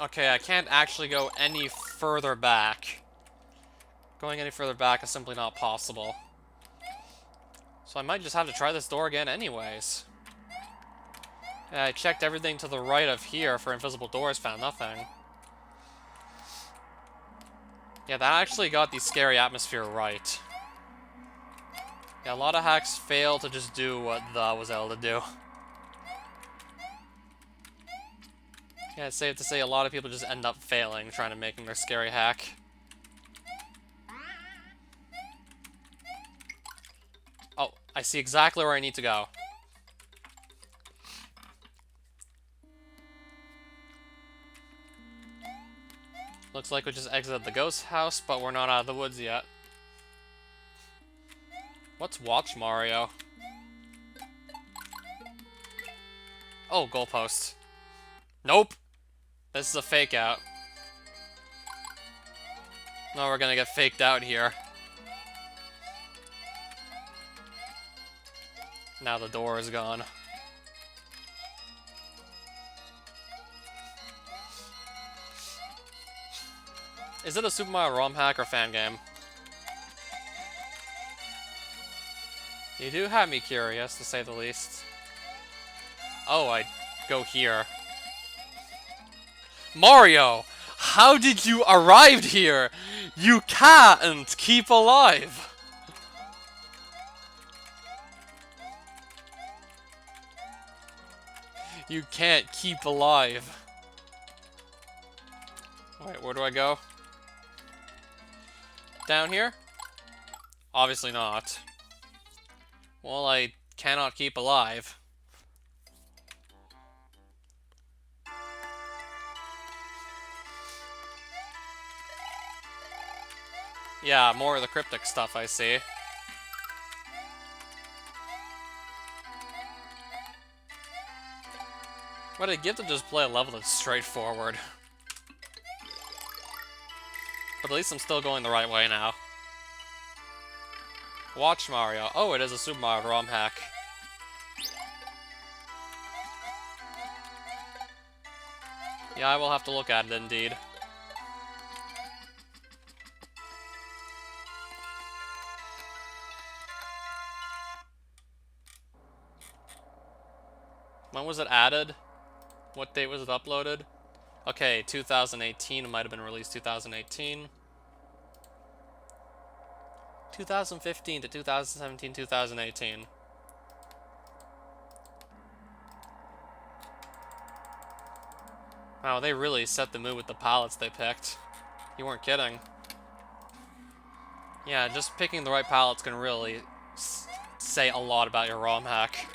Okay, I can't actually go any further back. Going any further back is simply not possible. So I might just have to try this door again anyways. Yeah, I checked everything to the right of here for invisible doors, found nothing. Yeah, that actually got the scary atmosphere right. Yeah, a lot of hacks fail to just do what the was able to do. Yeah, it's safe to say a lot of people just end up failing trying to make their scary hack. Oh, I see exactly where I need to go. Looks like we just exited the ghost house, but we're not out of the woods yet. What's Watch Mario? Oh, goalpost. Nope! This is a fake out. No, we're gonna get faked out here. Now the door is gone. Is it a Super Mario ROM hack or fan game? You do have me curious, to say the least. Oh, I go here. Mario! How did you arrive here? You can't keep alive! You can't keep alive. Alright, where do I go? down here? Obviously not. Well, I cannot keep alive. Yeah, more of the cryptic stuff I see. What I'd give to just play a level that's straightforward. But at least I'm still going the right way now. Watch Mario. Oh, it is a Super Mario ROM hack. Yeah, I will have to look at it indeed. When was it added? What date was it uploaded? Okay, 2018. It might have been released 2018. 2015 to 2017, 2018. Wow, they really set the mood with the palettes they picked. You weren't kidding. Yeah, just picking the right palettes can really say a lot about your ROM hack.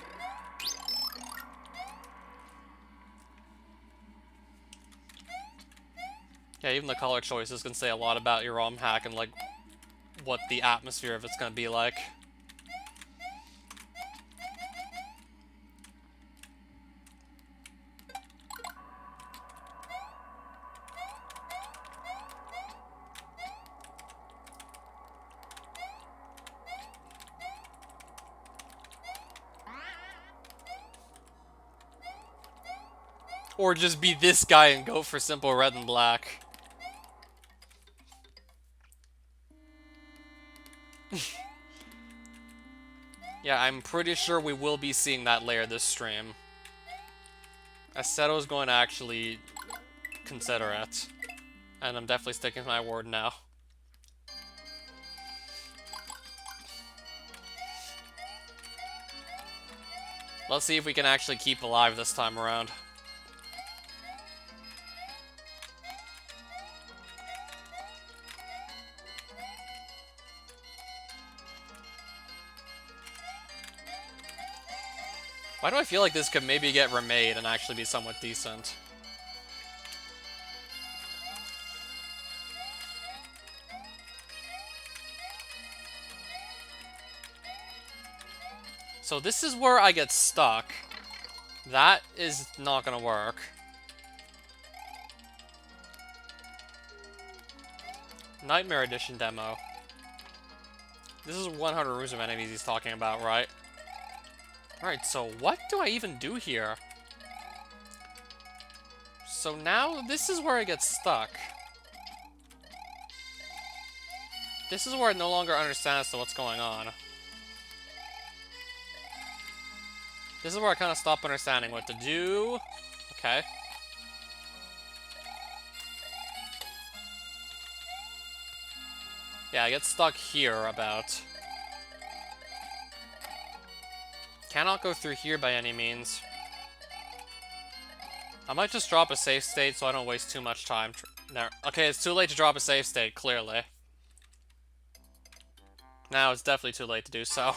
Yeah, even the color choices can say a lot about your ROM hack and, like, what the atmosphere of it's gonna be like. Or just be this guy and go for simple red and black. Yeah, I'm pretty sure we will be seeing that layer this stream. I said I was going to actually consider it. And I'm definitely sticking to my word now. Let's see if we can actually keep alive this time around. Why do I feel like this could maybe get remade and actually be somewhat decent? So this is where I get stuck. That is not gonna work. Nightmare Edition demo. This is 100 rooms of enemies he's talking about, right? Alright, so what do I even do here? So now, this is where I get stuck. This is where I no longer understand as to what's going on. This is where I kind of stop understanding what to do. Okay. Yeah, I get stuck here about. Cannot go through here by any means. I might just drop a save state so I don't waste too much time. There. Okay, it's too late to drop a save state, clearly. Now it's definitely too late to do so.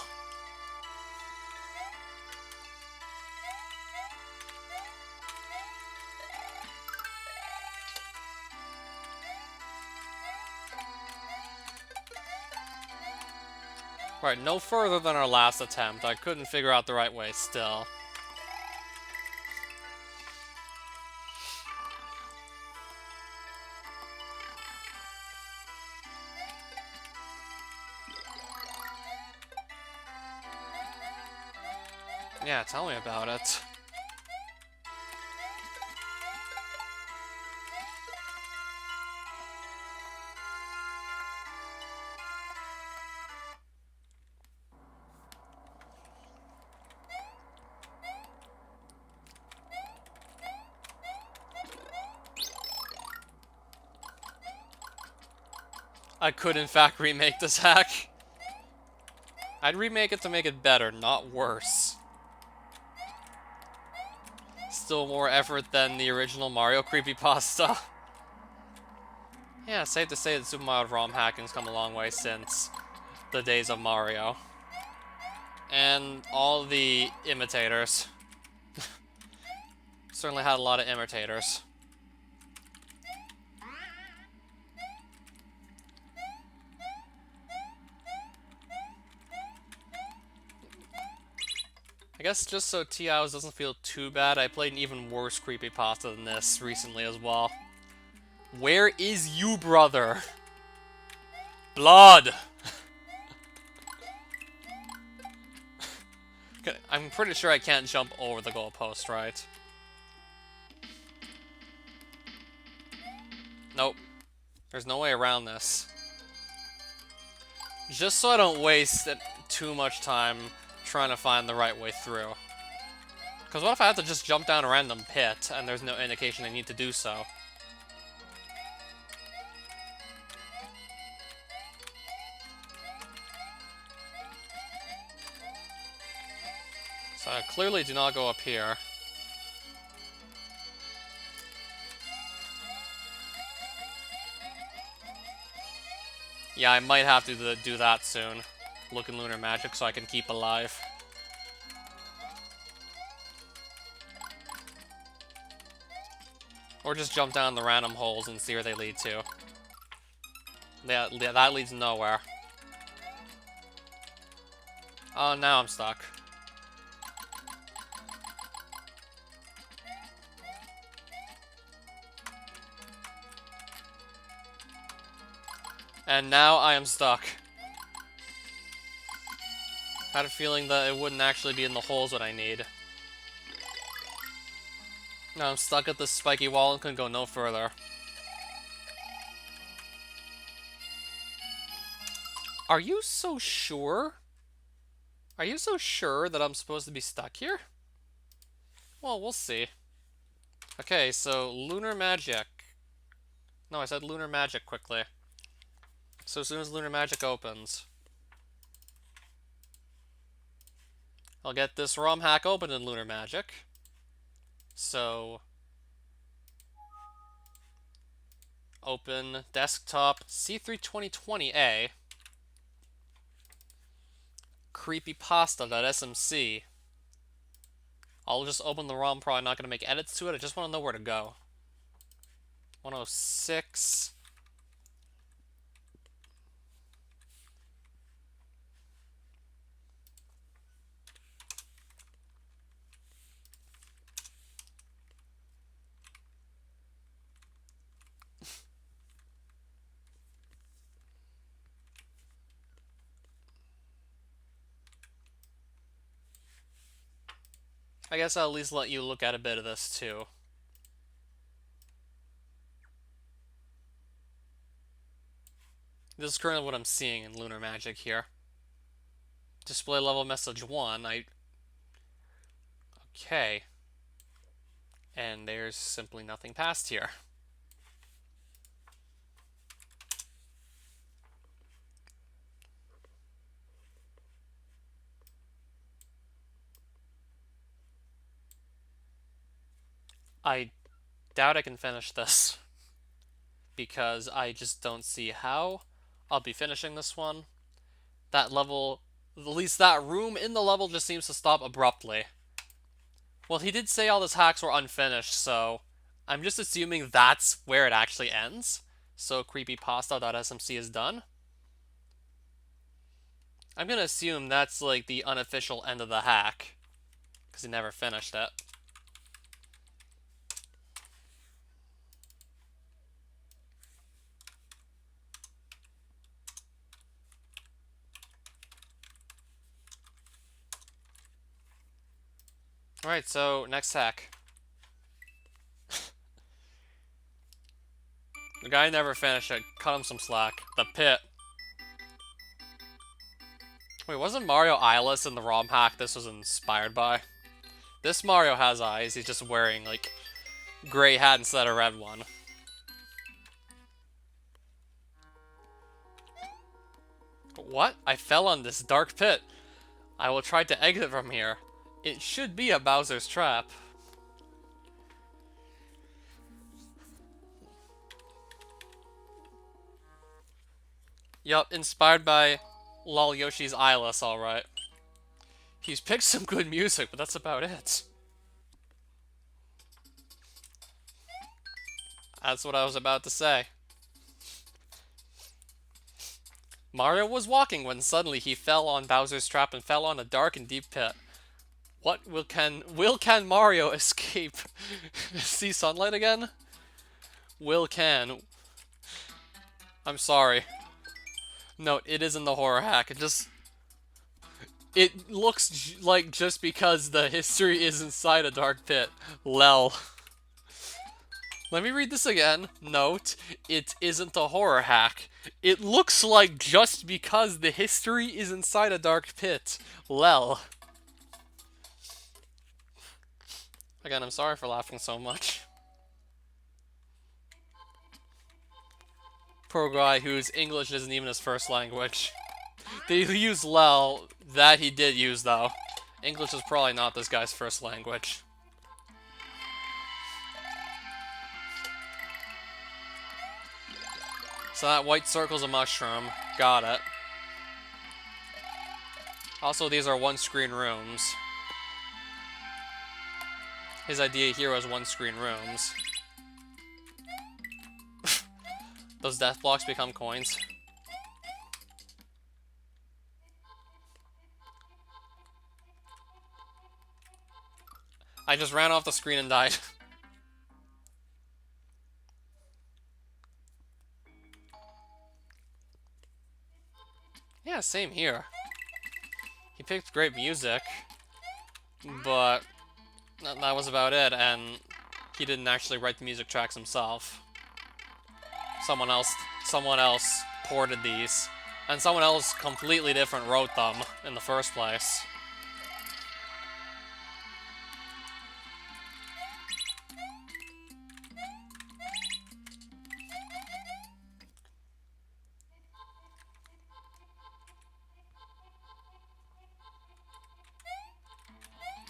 Right, no further than our last attempt. I couldn't figure out the right way still. Yeah, tell me about it. I could, in fact, remake this hack. I'd remake it to make it better, not worse. Still more effort than the original Mario creepypasta. Yeah, safe to say that Super Mario ROM hacking's come a long way since the days of Mario. And all the imitators. Certainly had a lot of imitators. I guess just so T.I.O.'s doesn't feel too bad, I played an even worse creepypasta than this recently as well. Where is you, brother? Blood! I'm pretty sure I can't jump over the goalpost, right? Nope. There's no way around this. Just so I don't waste too much time trying to find the right way through. Because what if I have to just jump down a random pit and there's no indication I need to do so? So I clearly do not go up here. Yeah, I might have to do that soon. Look in Lunar Magic so I can keep alive. Or just jump down the random holes and see where they lead to. Yeah, that leads nowhere. Oh, now I'm stuck. And now I am stuck. Had a feeling that it wouldn't actually be in the holes what I need. Now I'm stuck at this spiky wall and couldn't go no further. Are you so sure? Are you so sure that I'm supposed to be stuck here? Well, we'll see. Okay, so Lunar Magic. No, I said Lunar Magic quickly. So as soon as Lunar Magic opens, I'll get this ROM hack open in Lunar Magic. So open desktop C3 2020A creepypasta.smc. I'll just open the ROM, probably not going to make edits to it, I just want to know where to go. 106. I guess I'll at least let you look at a bit of this too. This is currently what I'm seeing in Lunar Magic here. Display level message 1, Okay. And there's simply nothing past here. I doubt I can finish this. Because I just don't see how I'll be finishing this one. That level, at least that room in the level just seems to stop abruptly. Well, he did say all his hacks were unfinished, so I'm just assuming that's where it actually ends. So creepypasta.smc is done. I'm gonna assume that's like the unofficial end of the hack, because he never finished it. Alright, so next hack. The guy never finished it. Cut him some slack. The pit. Wait, wasn't Mario eyeless in the ROM hack this was inspired by? This Mario has eyes, he's just wearing, like, gray hat instead of red one. What? I fell on this dark pit. I will try to exit from here. It should be a Bowser's trap. Yup, inspired by Lol Yoshi's Eyeless, alright. He's picked some good music, but that's about it. That's what I was about to say. Mario was walking when suddenly he fell on Bowser's trap and fell on a dark and deep pit. What will can Mario escape? See sunlight again? Will can. I'm sorry. No, it isn't the horror hack. It looks like just because the history is inside a dark pit. Lel. Let me read this again. Note, it isn't a horror hack. It looks like just because the history is inside a dark pit. Lel. Again, I'm sorry for laughing so much. Poor guy whose English isn't even his first language. They use lel. That he did use, though. English is probably not this guy's first language. So that white circle's a mushroom. Got it. Also, these are one-screen rooms. His idea here was one-screen rooms. Those death blocks become coins. I just ran off the screen and died. Yeah, same here. He picked great music, but that was about it, and he didn't actually write the music tracks himself. Someone else ported these, and someone else completely different wrote them in the first place.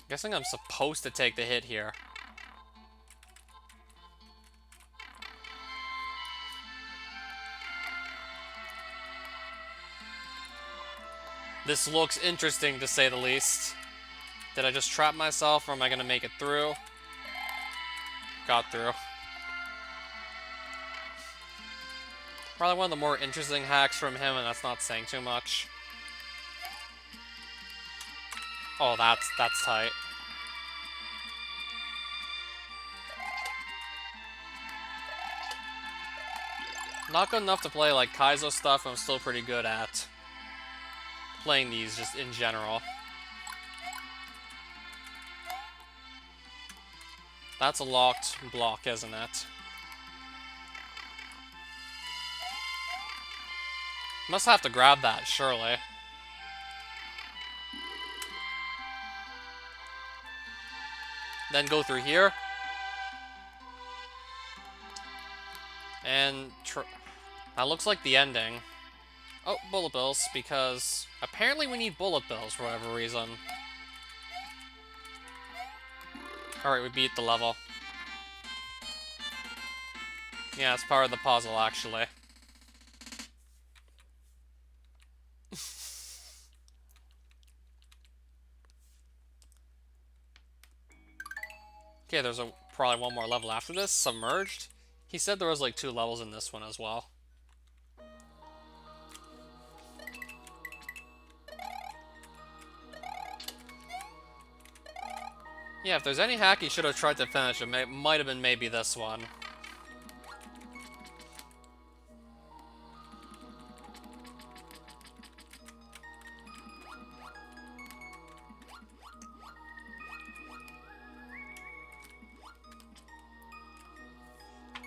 Guessing I'm supposed to take the hit here. This looks interesting, to say the least. Did I just trap myself, or am I gonna make it through? Got through. Probably one of the more interesting hacks from him, and that's not saying too much. Oh, that's tight. Not good enough to play like Kaizo stuff, but I'm still pretty good at playing these just in general. That's a locked block, isn't it? Must have to grab that, surely. Then go through here. And that looks like the ending. Oh, bullet bills, because apparently we need bullet bills for whatever reason. Alright, we beat the level. Yeah, it's part of the puzzle, actually. Okay, there's probably one more level after this. Submerged. He said there was like 2 levels in this one as well. Yeah, if there's any hack he should have tried to finish, it might have been maybe this one.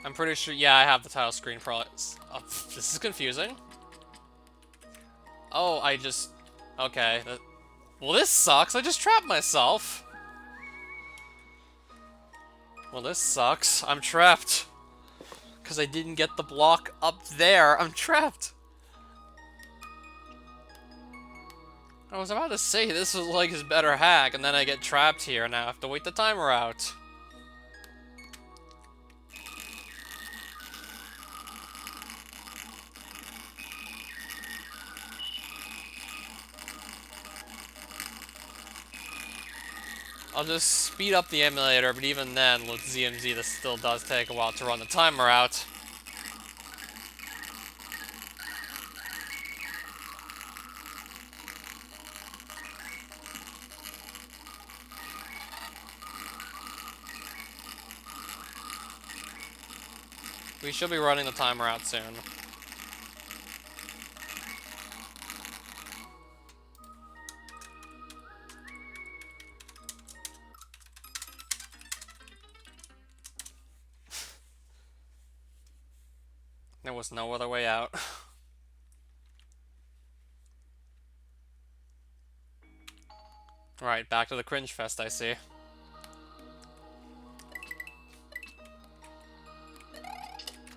I'm pretty sure, yeah, I have the title screen probably. Oh, this is confusing. Oh, okay. Well, this sucks, I just trapped myself. Well, this sucks, I'm trapped. Because I didn't get the block up there, I'm trapped. I was about to say this was like his better hack, and then I get trapped here, and I have to wait the timer out. I'll just speed up the emulator, but even then, with ZMZ, this still does take a while to run the timer out. We should be running the timer out soon. There was no other way out. Right, back to the cringe fest, I see.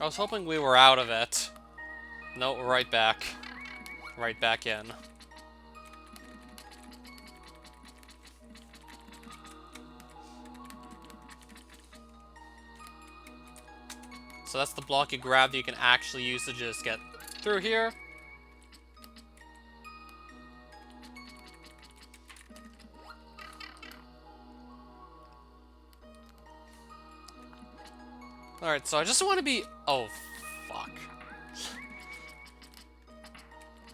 I was hoping we were out of it. No, we're right back. Right back in. So that's the block you grab that you can actually use to just get through here. Alright, so I just want to be... Oh, fuck.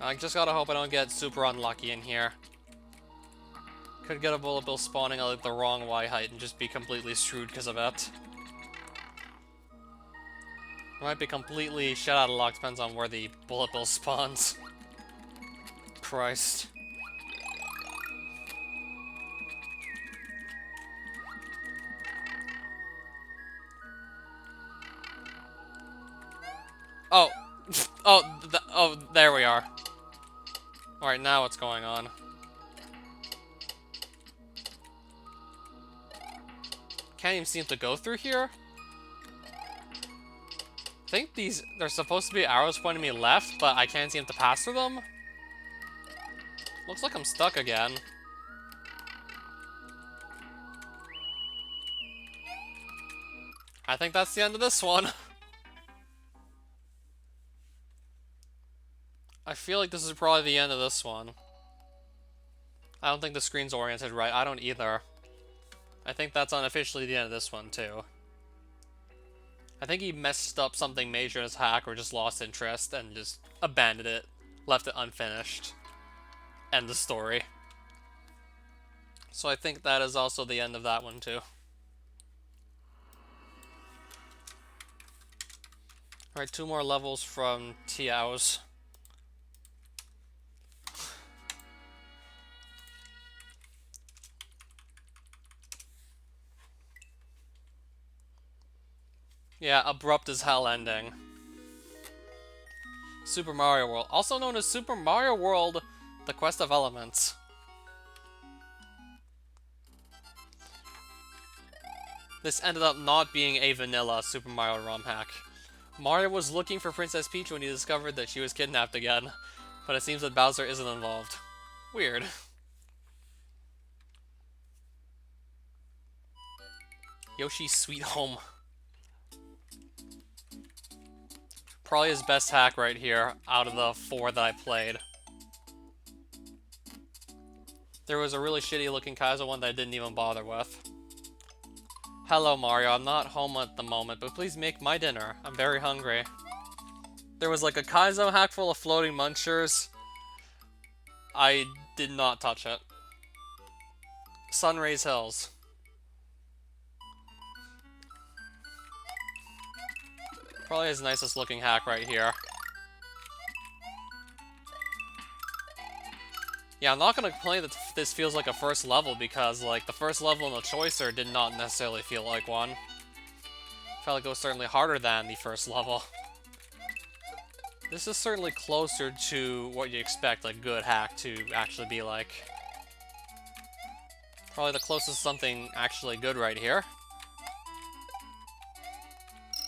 I just gotta hope I don't get super unlucky in here. Could get a bullet bill spawning at the wrong Y height and just be completely screwed because of it. Might be completely shut out of luck, depends on where the bullet bill spawns. Christ. Oh. Oh, there we are. Alright, now what's going on? Can't even seem to go through here? I think there's supposed to be arrows pointing me left, but I can't seem to pass through them. Looks like I'm stuck again. I think that's the end of this one. I feel like this is probably the end of this one. I don't think the screen's oriented right. I don't either. I think that's unofficially the end of this one, too. I think he messed up something major in his hack or just lost interest and just abandoned it. Left it unfinished. End the story. So I think that is also the end of that one, too. Alright, 2 more levels from Tiao's. Yeah, abrupt as hell ending. Super Mario World, also known as Super Mario World: The Quest of Elements. This ended up not being a vanilla Super Mario ROM hack. Mario was looking for Princess Peach when he discovered that she was kidnapped again, but it seems that Bowser isn't involved. Weird. Yoshi's Sweet Home. Probably his best hack right here, out of the 4 that I played. There was a really shitty looking Kaizo one that I didn't even bother with. Hello Mario, I'm not home at the moment, but please make my dinner. I'm very hungry. There was like a Kaizo hack full of floating munchers. I did not touch it. Sunrays Hills. Probably his nicest looking hack right here. Yeah, I'm not gonna complain that this feels like a first level because, like, the first level in the Choicer did not necessarily feel like one. Felt like it was certainly harder than the first level. This is certainly closer to what you expect a good hack to actually be like. Probably the closest to something actually good right here.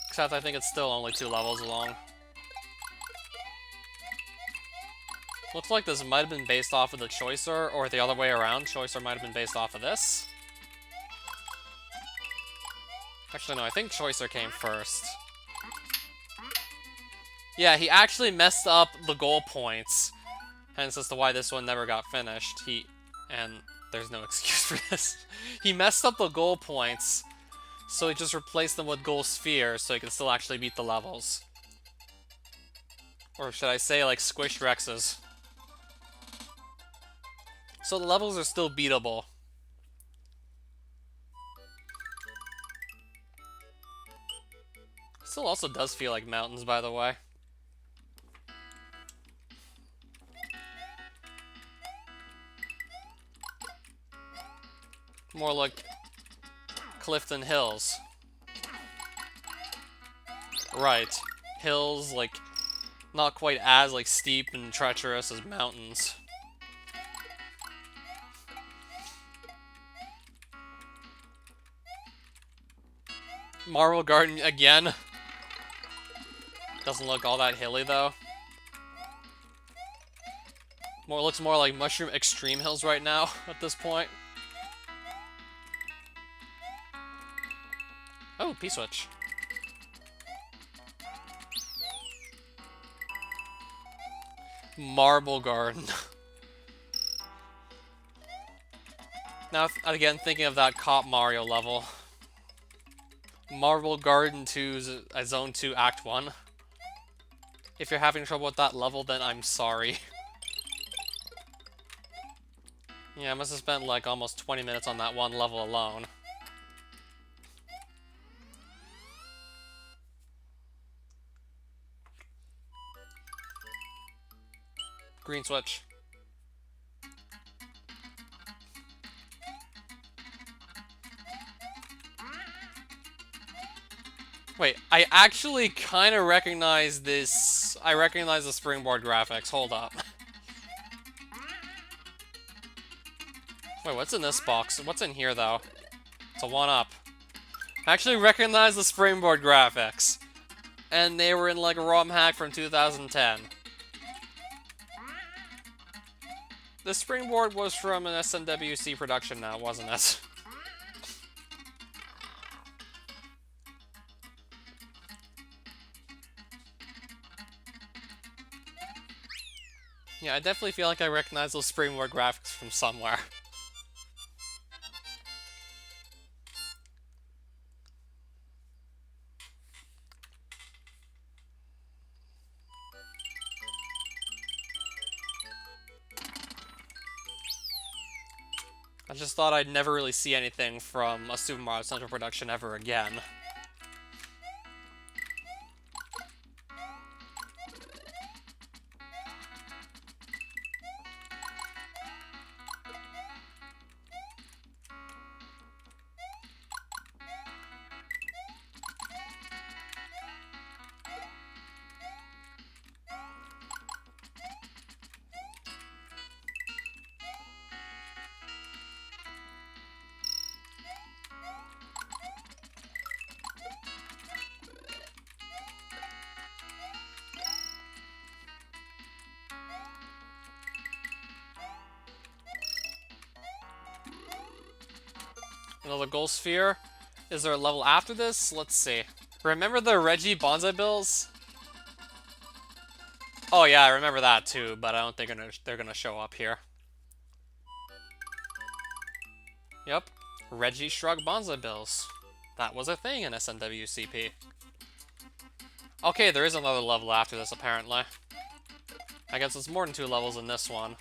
Except I think it's still only 2 levels long. Looks like this might have been based off of the Choicer, or the other way around. Choicer might have been based off of this. Actually, no, I think Choicer came first. Yeah, he actually messed up the goal points. Hence as to why this one never got finished. And there's no excuse for this. He messed up the goal points, so he just replaced them with goal spheres so he can still actually beat the levels. Or should I say, like, squished Rexes. So the levels are still beatable. Still also does feel like mountains, by the way. More like Clifton Hills. Right. Hills, like, not quite as, like, steep and treacherous as mountains. Marble Garden again. Doesn't look all that hilly, though. Looks more like Mushroom Extreme Hills right now, at this point. Oh, P-Switch. Marble Garden. Now, again, thinking of that Cop Mario level. Marble Garden 2's Zone 2 Act 1. If you're having trouble with that level, then I'm sorry. Yeah, I must have spent like almost 20 minutes on that one level alone. Green switch. Wait, I actually kind of recognize this. I recognize the springboard graphics. Hold up. Wait, what's in this box? What's in here, though? It's a 1-up. I actually recognize the springboard graphics. And they were in, like, a ROM hack from 2010. The springboard was from an SMWC production now, wasn't it? Yeah, I definitely feel like I recognize those springboard graphics from somewhere. I just thought I'd never really see anything from a Super Mario Central production ever again. Another gold sphere. Is there a level after this? Let's see. Remember the Reggie Bonsai Bills? Oh yeah, I remember that too, but I don't think they're gonna show up here. Yep. Reggie Shrug Bonsai Bills. That was a thing in SMWCP. Okay, there is another level after this, apparently. I guess it's more than 2 levels in this one.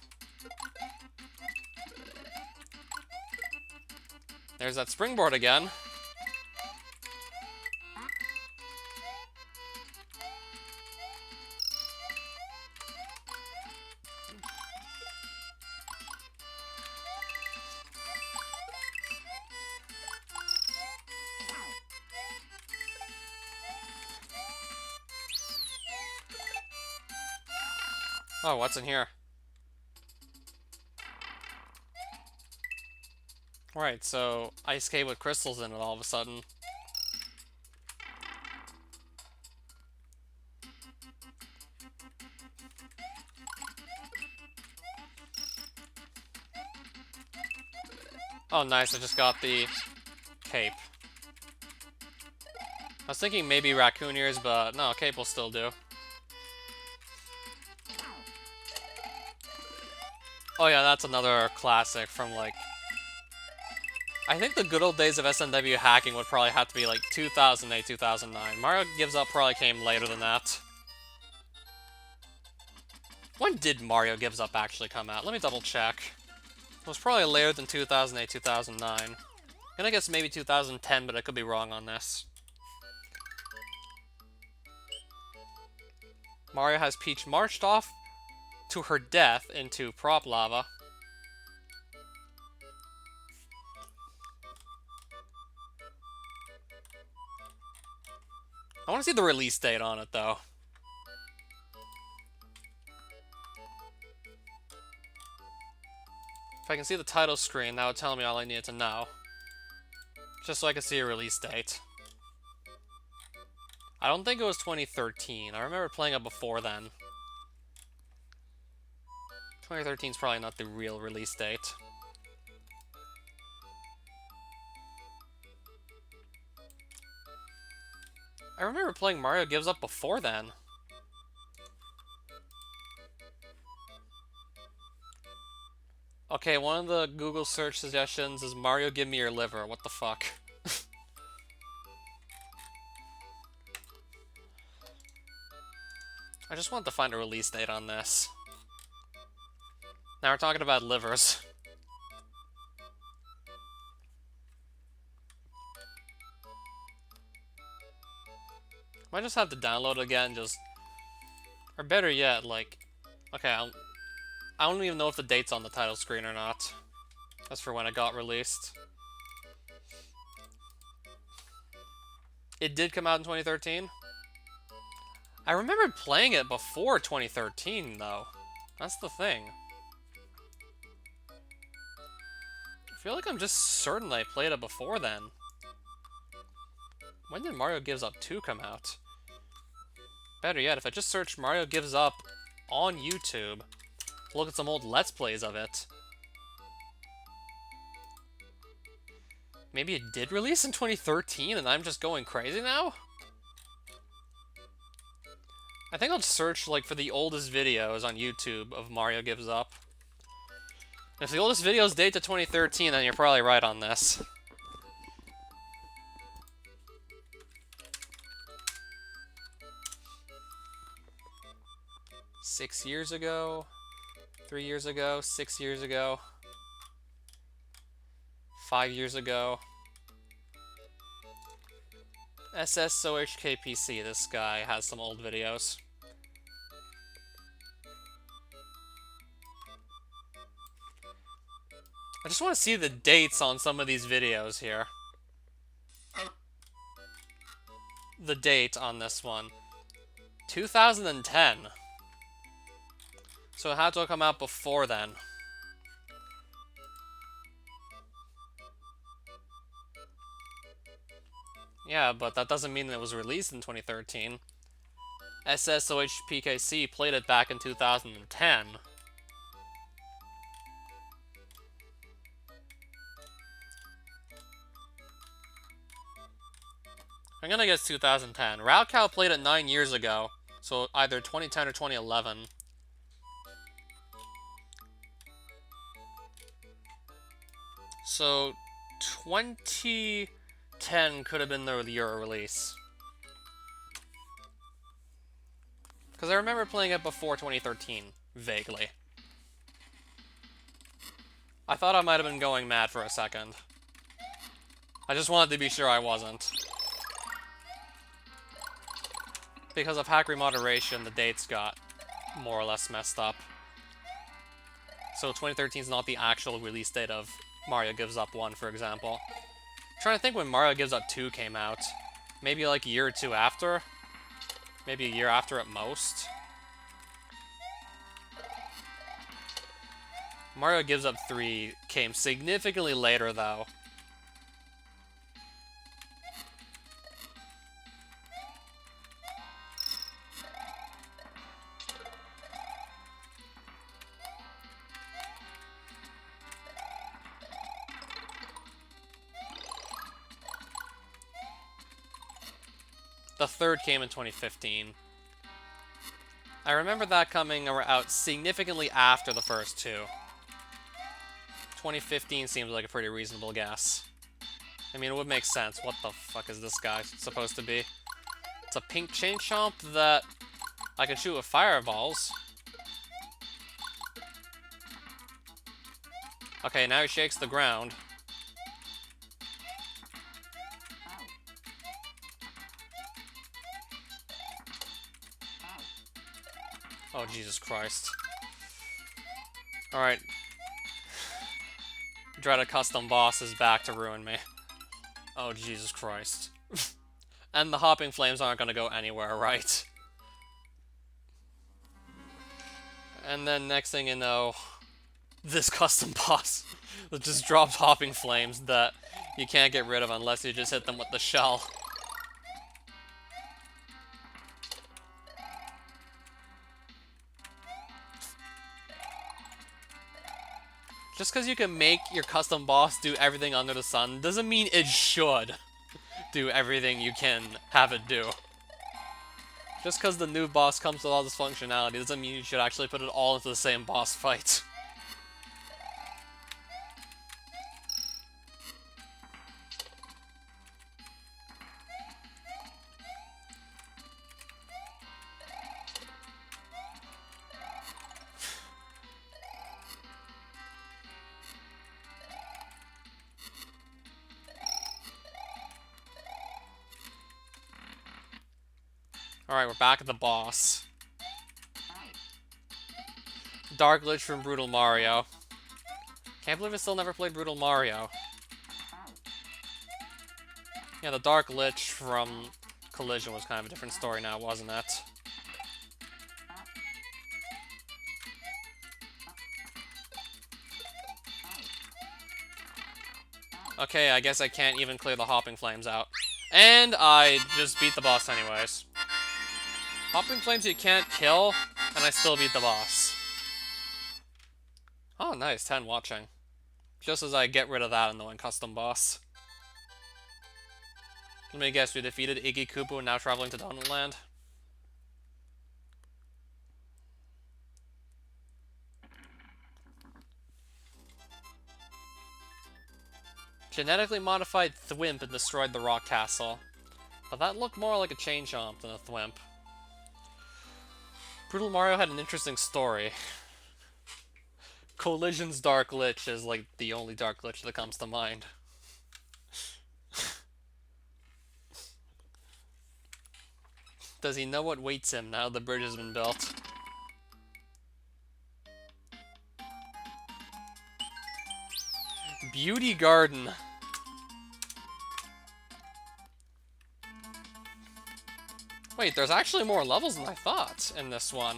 There's that springboard again. Oh, what's in here? Right, so ice cave with crystals in it all of a sudden. Oh, nice, I just got the cape. I was thinking maybe raccoon ears, but no, cape will still do. Oh yeah, that's another classic from like I think the good old days of SNW hacking would probably have to be like 2008, 2009. Mario Gives Up probably came later than that. When did Mario Gives Up actually come out? Let me double check. It was probably later than 2008, 2009. And I guess maybe 2010, but I could be wrong on this. Mario has Peach marched off to her death into prop lava. I want to see the release date on it, though. If I can see the title screen, that would tell me all I needed to know. Just so I can see a release date. I don't think it was 2013. I remember playing it before then. 2013 is probably not the real release date. I remember playing Mario Gives Up before then. Okay, one of the Google search suggestions is Mario Give Me Your Liver. What the fuck? I just want to find a release date on this. Now we're talking about livers. Might just have to download it again, just... Or better yet, like... Okay, I don't even know if the date's on the title screen or not. That's for when it got released. It did come out in 2013? I remember playing it before 2013, though. That's the thing. I feel like I'm just certain I played it before then. When did Mario Gives Up 2 come out? Better yet, if I just search Mario Gives Up on YouTube, look at some old Let's Plays of it. Maybe it did release in 2013 and I'm just going crazy now? I think I'll search like for the oldest videos on YouTube of Mario Gives Up. If the oldest videos date to 2013, then you're probably right on this. Six years ago, 3 years ago, 6 years ago, 5 years ago. SSOHKPC, this guy has some old videos. I just want to see the dates on some of these videos here. The date on this one. 2010. So it had to come out before then. Yeah, but that doesn't mean it was released in 2013. SSOHPKC played it back in 2010. I'm gonna guess 2010. raocow played it 9 years ago, so either 2010 or 2011. So 2010 could have been the year of release. Because I remember playing it before 2013, vaguely. I thought I might have been going mad for a second. I just wanted to be sure I wasn't. Because of hack remoderation, the dates got more or less messed up. So 2013 is not the actual release date of Mario Gives Up 1, for example. I'm trying to think when Mario Gives Up 2 came out. Maybe like a year or two after? Maybe a year after at most? Mario Gives Up 3 came significantly later, though. The third came in 2015. I remember that coming out significantly after the first two. 2015 seems like a pretty reasonable guess. I mean, it would make sense. What the fuck is this guy supposed to be? It's a pink chain chomp that I can shoot with fireballs. Okay, now he shakes the ground. Oh, Jesus Christ. Alright. Dreaded Custom Boss is back to ruin me. Oh, Jesus Christ. And the Hopping Flames aren't gonna go anywhere, right? And then next thing you know, this Custom Boss that just drops Hopping Flames that you can't get rid of unless you just hit them with the shell. Just because you can make your custom boss do everything under the sun doesn't mean it should do everything you can have it do. Just because the new boss comes with all this functionality doesn't mean you should actually put it all into the same boss fight. Alright, we're back at the boss. Dark Lich from Brutal Mario. Can't believe I still never played Brutal Mario. Yeah, the Dark Lich from Collision was kind of a different story now, wasn't it? Okay, I guess I can't even clear the Hopping Flames out. And I just beat the boss anyways. Hopping Flames you can't kill, and I still beat the boss. Oh, nice, 10 watching. Just as I get rid of that annoying custom boss. Let me guess, we defeated Iggy Koopa and now traveling to Donut Land? Genetically modified Thwimp and destroyed the Rock Castle. But that looked more like a Chain Chomp than a Thwimp. Brutal Mario had an interesting story. Collision's Dark Lich is like the only Dark Lich that comes to mind. Does he know what waits him now the bridge has been built? Beauty Garden. Wait, there's actually more levels than I thought in this one.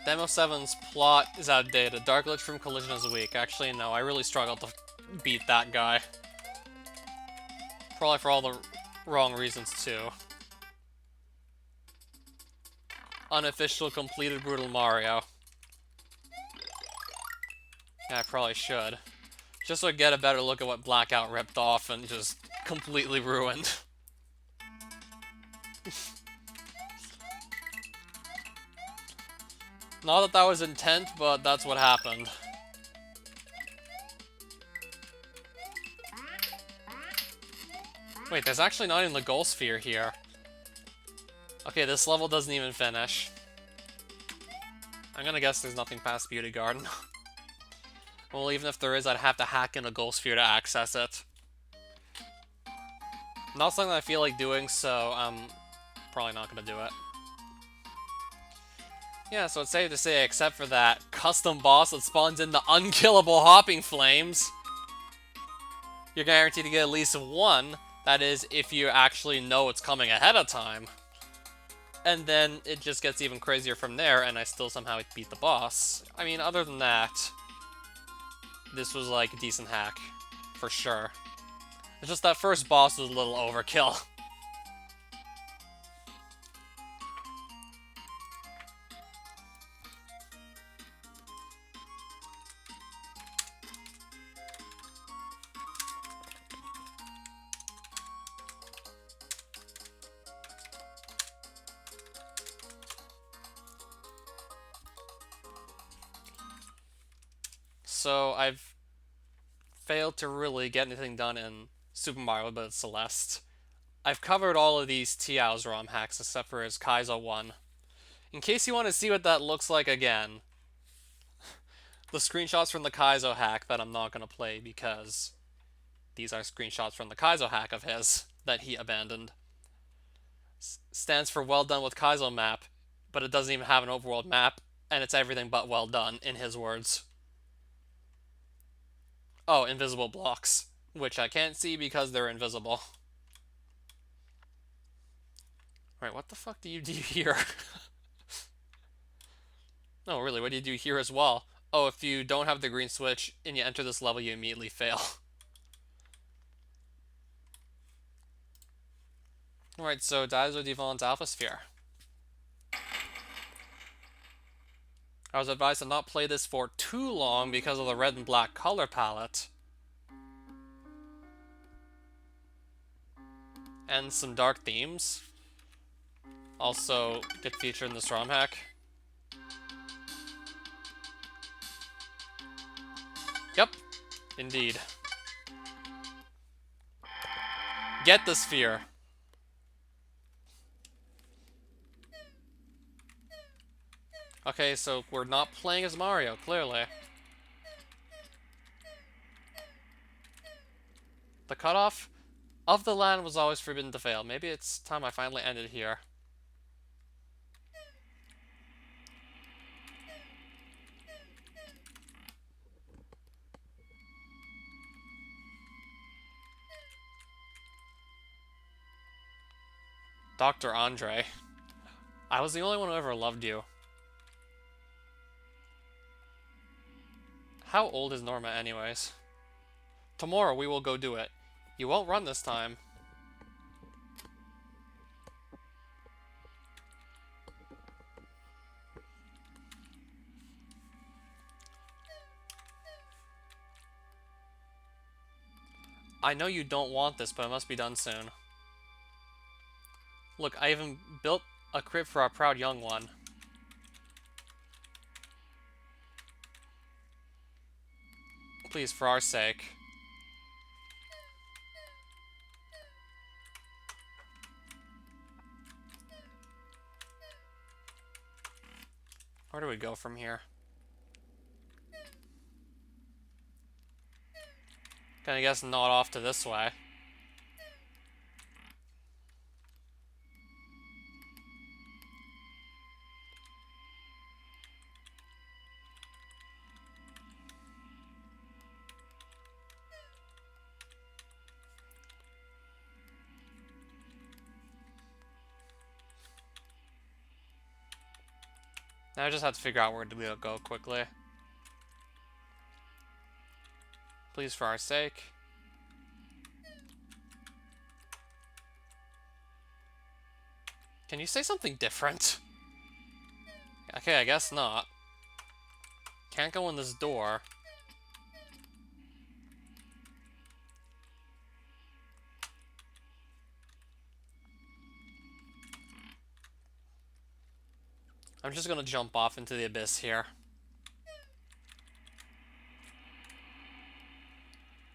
Demo 7's plot is outdated. Dark Lich from Collision is weak. Actually, no, I really struggled to beat that guy. Probably for all the wrong reasons, too. Unofficial completed Brutal Mario. Yeah, I probably should. Just so I get a better look at what Blackout ripped off and just completely ruined. Not that that was intent, but that's what happened. Wait, there's actually not even the Gold Sphere here. Okay, this level doesn't even finish. I'm gonna guess there's nothing past Beauty Garden. Well, even if there is, I'd have to hack in a Gold Sphere to access it. Not something I feel like doing, so I'm probably not gonna do it. Yeah, so it's safe to say, except for that custom boss that spawns in the unkillable Hopping Flames, you're guaranteed to get at least one. That is, if you actually know it's coming ahead of time. And then it just gets even crazier from there, and I still somehow beat the boss. I mean, other than that, this was like a decent hack, for sure. It's just that first boss was a little overkill. So I've failed to really get anything done in Super Mario but Celeste. I've covered all of these Tiao's ROM hacks except for his Kaizo one. In case you want to see what that looks like again, the screenshots from the Kaizo hack that I'm not going to play because these are screenshots from the Kaizo hack of his that he abandoned. Stands for well done with Kaizo map, but it doesn't even have an overworld map, and it's everything but well done, in his words. Oh, invisible blocks, which I can't see because they're invisible. Right, what the fuck do you do here? No, really, what do you do here as well? Oh, if you don't have the green switch and you enter this level, you immediately fail. Alright, so Daizo Devon's Alpha Sphere. I was advised to not play this for too long because of the red and black color palette. And some dark themes. Also get featured in this ROM hack. Yep, indeed. Get the sphere. Okay, so we're not playing as Mario, clearly. The cutoff of the land was always forbidden to fail. Maybe it's time I finally ended here. Dr. Andre. I was the only one who ever loved you. How old is Norma anyways? Tomorrow we will go do it. You won't run this time. I know you don't want this, but it must be done soon. Look, I even built a crib for our proud young one. Please, for our sake. Where do we go from here? Gonna guess not off to this way. Now I just have to figure out where to go quickly. Please, for our sake. Can you say something different? Okay, I guess not. Can't go in this door. I'm just gonna jump off into the abyss here.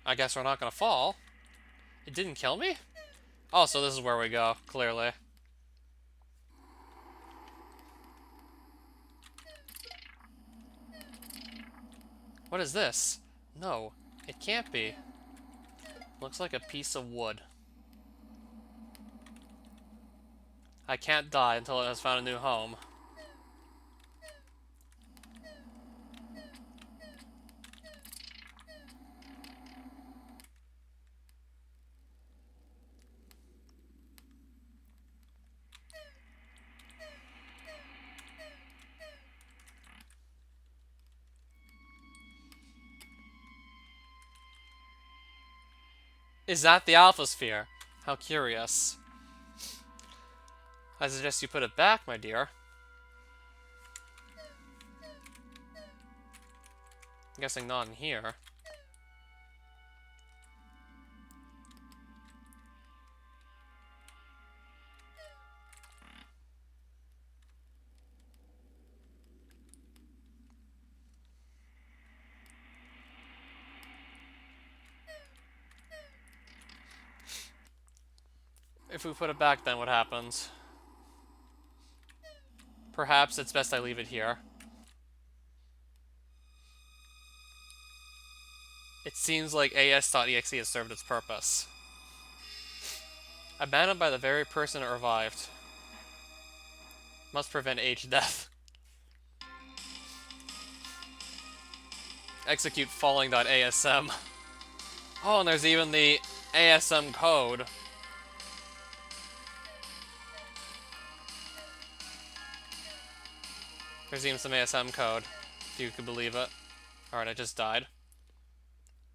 I guess we're not gonna fall. It didn't kill me? Oh, so this is where we go, clearly. What is this? No, it can't be. Looks like a piece of wood. I can't die until it has found a new home. Is that the Alpha Sphere? How curious. I suggest you put it back, my dear. I'm guessing not in here. If we put it back, then what happens? Perhaps it's best I leave it here. It seems like AS.exe has served its purpose. Abandoned by the very person it revived. Must prevent age death. Execute falling.asm. Oh, and there's even the ASM code. There's even some ASM code, if you could believe it. Alright, I just died.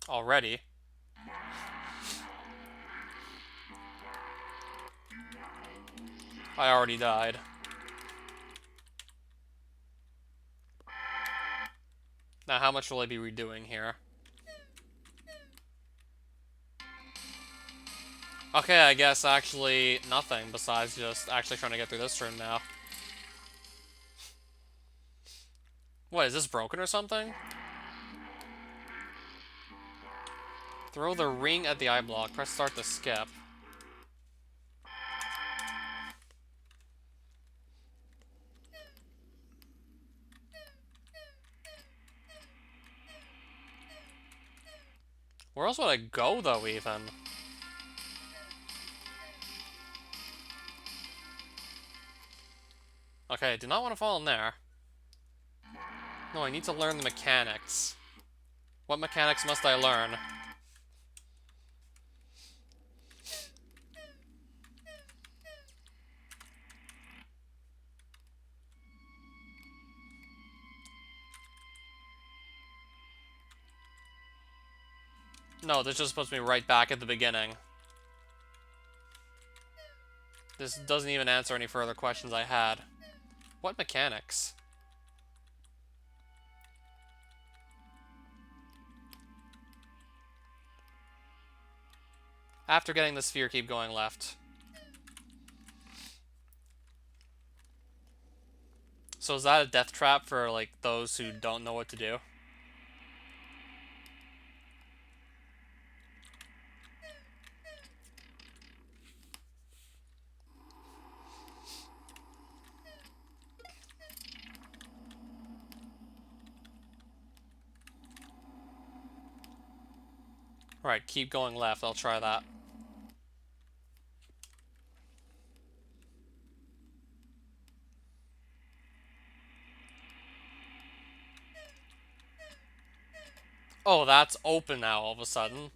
Already. I already died. Now, how much will I be redoing here? Okay, I guess actually nothing besides just actually trying to get through this room now. What, is this broken or something? Throw the ring at the eye block. Press start to skip. Where else would I go, though, even? Okay, I do not want to fall in there. No, I need to learn the mechanics. What mechanics must I learn? No, this just puts me right back at the beginning. This doesn't even answer any further questions I had. What mechanics? After getting the sphere, keep going left. So is that a death trap for, like, those who don't know what to do? Right, keep going left. I'll try that. Oh, that's open now all of a sudden.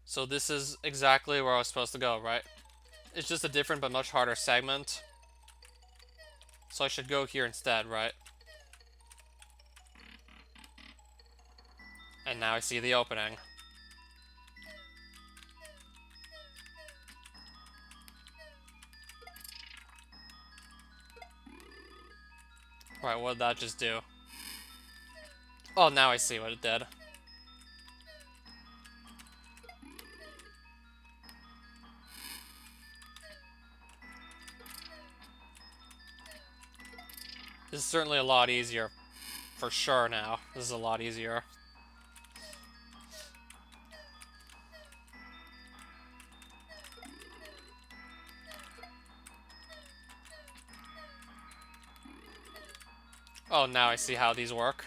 So this is exactly where I was supposed to go, right? It's just a different but much harder segment. So I should go here instead, right? And now I see the opening. Right, what did that just do? Oh, now I see what it did. This is certainly a lot easier. For sure now. This is a lot easier. Oh, now I see how these work.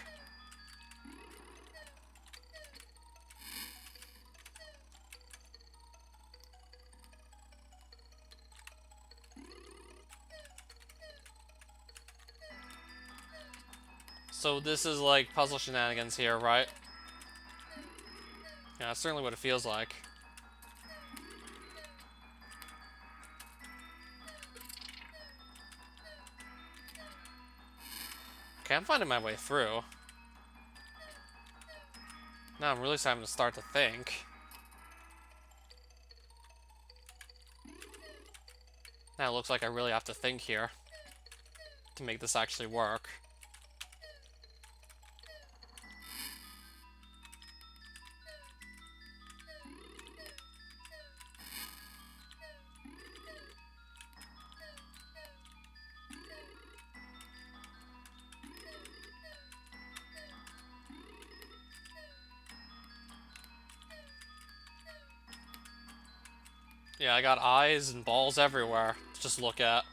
So this is like puzzle shenanigans here, right? Yeah, that's certainly what it feels like. Okay, I'm finding my way through. Now I'm really starting to start to think. Now it looks like I really have to think here to make this actually work. Yeah, I got eyes and balls everywhere to just look at.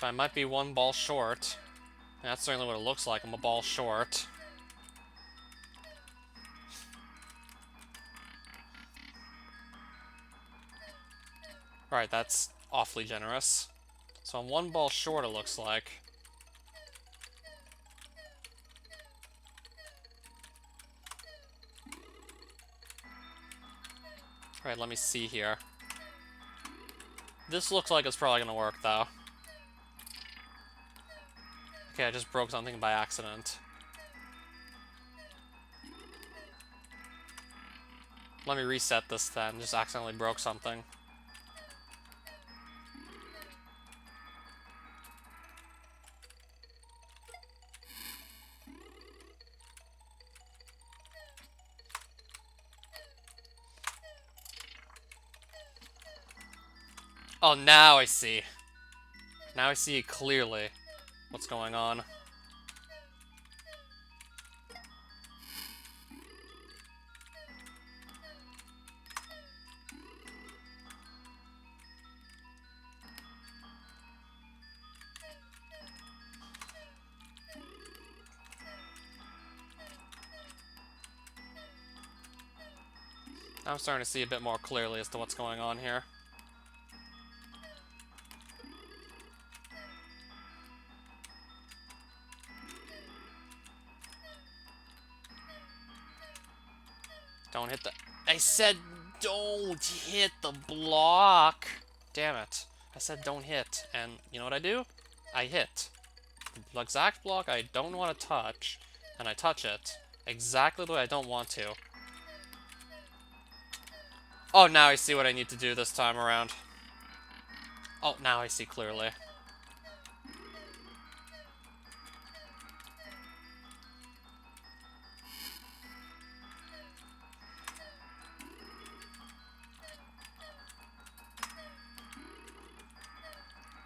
But I might be one ball short. That's certainly what it looks like. I'm a ball short. Right, that's awfully generous. So I'm one ball short, it looks like. Alright, let me see here. This looks like it's probably gonna work, though. Okay, I just broke something by accident. Let me reset this then. Just accidentally broke something. Oh, now I see. Now I see clearly what's going on. I'm starting to see a bit more clearly as to what's going on here. Don't hit the... I said don't hit the block! Damn it. I said don't hit, and you know what I do? I hit. The exact block I don't want to touch, and I touch it. Exactly the way I don't want to. Oh, now I see what I need to do this time around. Oh, now I see clearly.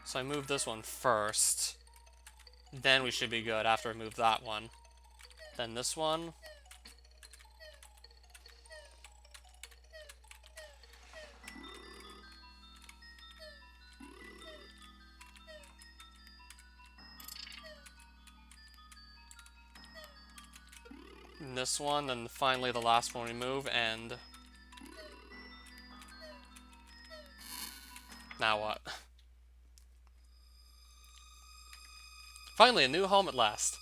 So I move this one first. Then we should be good after I move that one. Then this one. And this one, and finally the last one we move, and... Now what? Finally, a new home at last.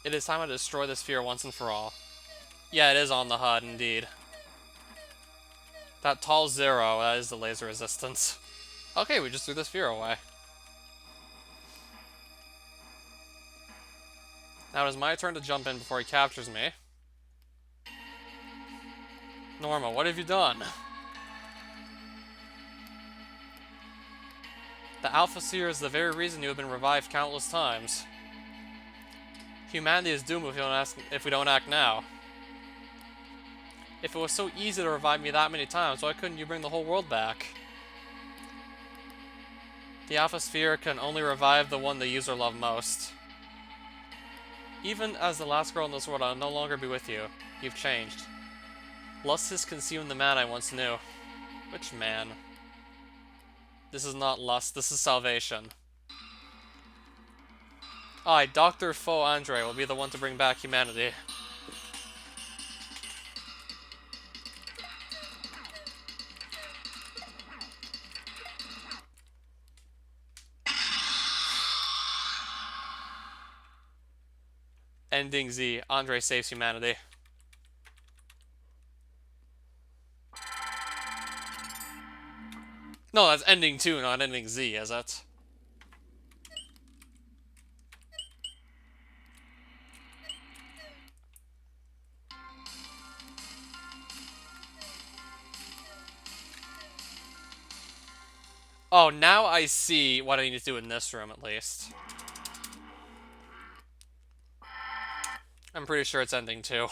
It is time to destroy this sphere once and for all. Yeah, it is on the HUD, indeed. That tall zero, that is the laser resistance. Okay, we just threw the sphere away. Now it is my turn to jump in before he captures me. Norma, what have you done? The Alpha Sphere is the very reason you have been revived countless times. Humanity is doomed if we don't act now. If it was so easy to revive me that many times, why couldn't you bring the whole world back? The Alpha Sphere can only revive the one the user loved most. Even as the last girl in this world, I'll no longer be with you. You've changed. Lust has consumed the man I once knew. Which man? This is not lust, this is salvation. I, Dr. Faux Andre, will be the one to bring back humanity. Ending Z, Andre saves humanity. No, that's ending 2, not ending Z, is it? Oh, now I see what I need to do in this room, at least. I'm pretty sure it's ending too.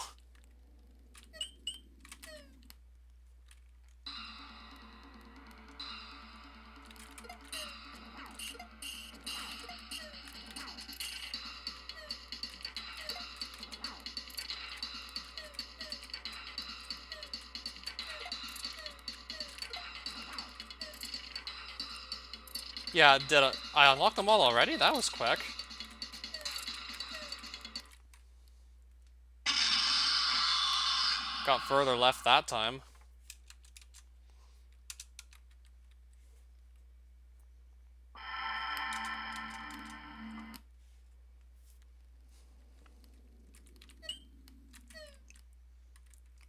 Yeah, I unlocked them all already? That was quick. Got further left that time.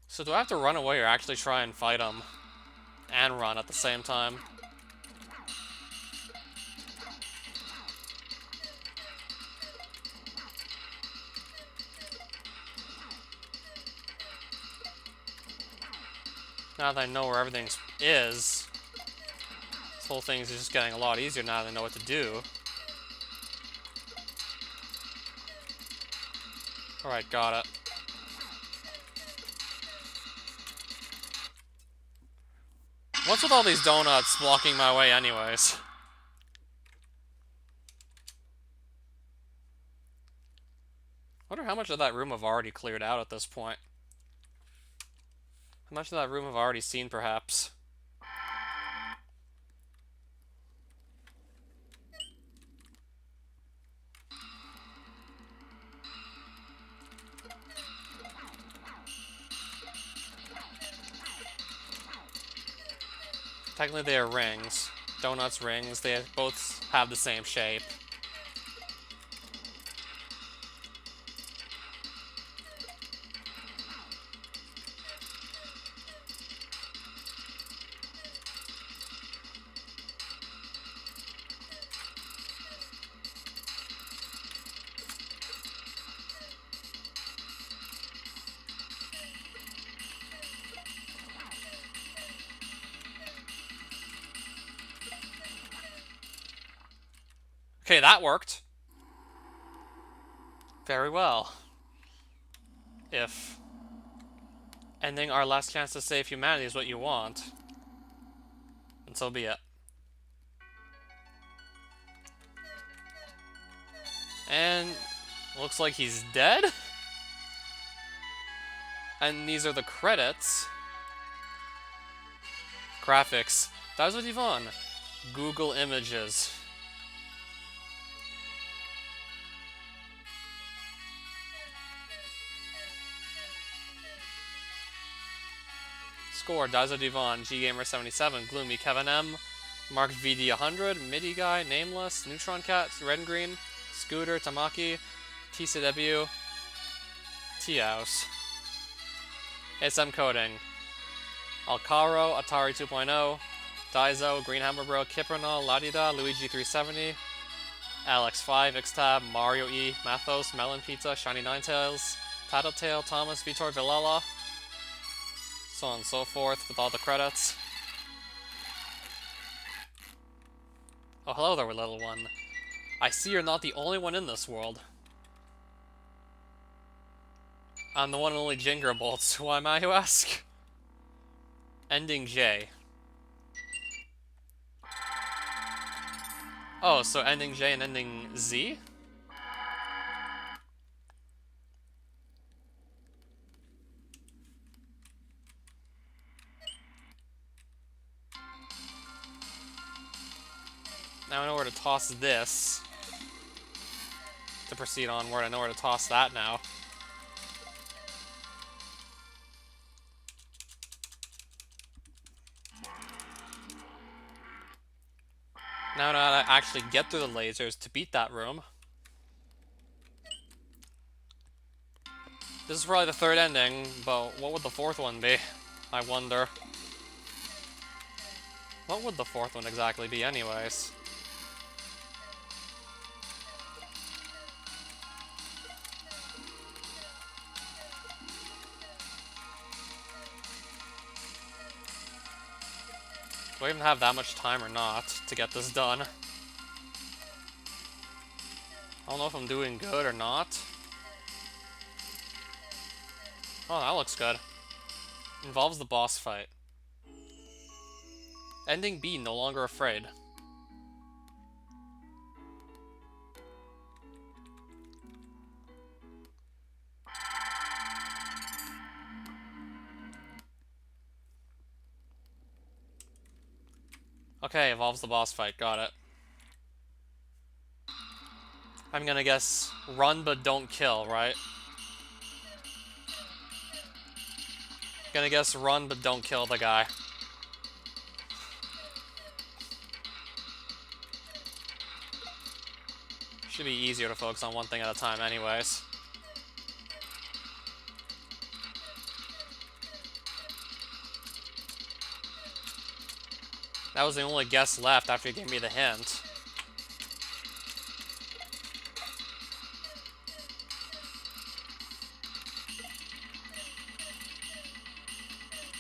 So do I have to run away or actually try and fight them? And run at the same time? Now that I know where everything is, this whole thing is just getting a lot easier now that I know what to do. Alright, got it. What's with all these donuts blocking my way anyways? Wonder how much of that room I've already cleared out at this point. How much of that room I've already seen, perhaps? Technically they are rings. Donuts, rings, they both have the same shape. Okay, that worked. Very well. If ending our last chance to save humanity is what you want, then so be it. And looks like he's dead? And these are the credits. Graphics. That was with Yvonne. Google Images. Score, Daizo Devon, GGamer77, Gloomy, Kevin M, Mark VD100, MIDI Guy, Nameless, Neutron Cat, Red and Green, Scooter, Tamaki, TCW, T-House. SM Coding, Alcaro, Atari 2.0, Daizo, Green Hammer Bro, Kiprenol, Ladida, Luigi370, Alex5, Xtab, Mario E, Mathos, Melon Pizza, Shiny Ninetales, Tattletale, Thomas, Vitor Villela, so on and so forth with all the credits. Oh, hello there, little one. I see you're not the only one in this world. I'm the one and only Jinger Bolts. Who am I, you ask? Ending J. Oh, so ending J and ending Z? Now I know where to toss this. To proceed onward, I know where to toss that now. Now I know how to actually get through the lasers to beat that room. This is probably the third ending, but what would the fourth one be? I wonder. What would the fourth one exactly be anyways? Do I even have that much time or not to get this done? I don't know if I'm doing good or not. Oh, that looks good. Involves the boss fight. Ending B, no longer afraid. Okay, involves the boss fight, got it. I'm gonna guess run but don't kill, right? Gonna guess run but don't kill the guy. Should be easier to focus on one thing at a time anyways. That was the only guess left after you gave me the hint.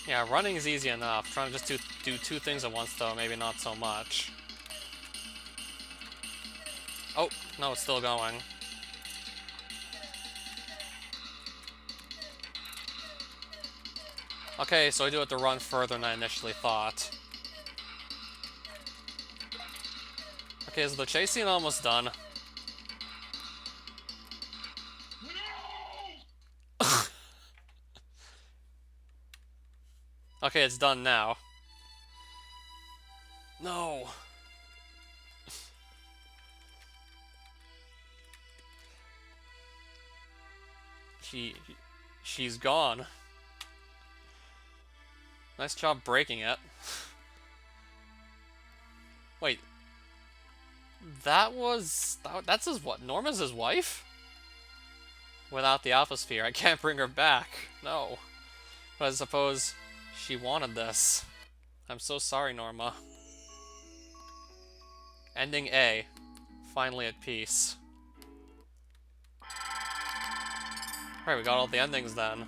Yeah, running is easy enough. Trying to just do two things at once, though, maybe not so much. Oh, no, it's still going. Okay, so I do have to run further than I initially thought. Okay, is the chase scene almost done? Okay, it's done now. No. She's gone. Nice job breaking it. Wait. That's his what? Norma's his wife? Without the Alpha Sphere, I can't bring her back. No. But I suppose she wanted this. I'm so sorry, Norma. Ending A. Finally at peace. Alright, we got all the endings then.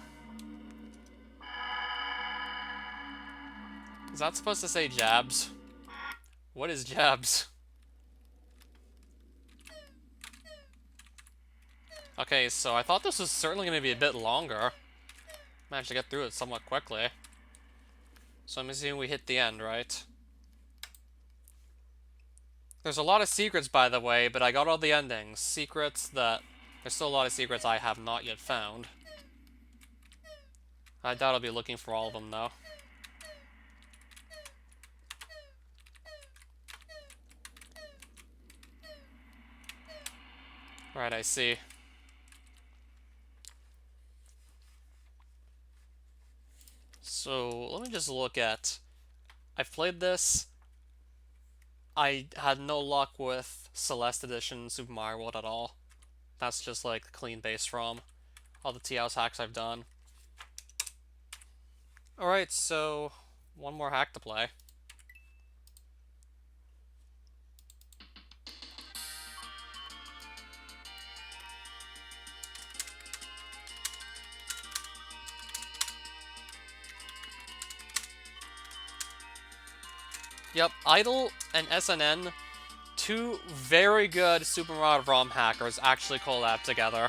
Is that supposed to say jabs? What is jabs? Okay, so I thought this was certainly going to be a bit longer. Managed to get through it somewhat quickly. So I'm assuming we hit the end, right? There's a lot of secrets, by the way, but I got all the endings. Secrets that... There's still a lot of secrets I have not yet found. I doubt I'll be looking for all of them, though. Right, I see. So, let me just look at... I've played this. I had no luck with Celeste Edition Super Mario World at all. That's just like the clean base ROM. All the T-House hacks I've done. Alright, so one more hack to play. Yep, Idle and SNN, two very good Super Mario ROM hackers actually collabed together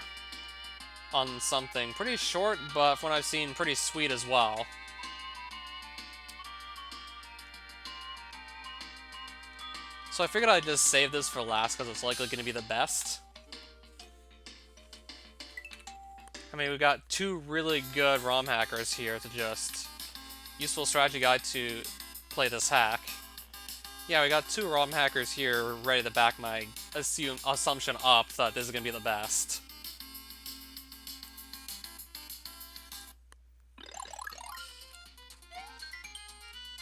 on something pretty short, but from what I've seen, pretty sweet as well. So I figured I'd just save this for last because it's likely going to be the best. I mean, we've got two really good ROM hackers here to just... Useful strategy guide to play this hack. Yeah, we got two ROM hackers here ready to back my assumption up that this is going to be the best.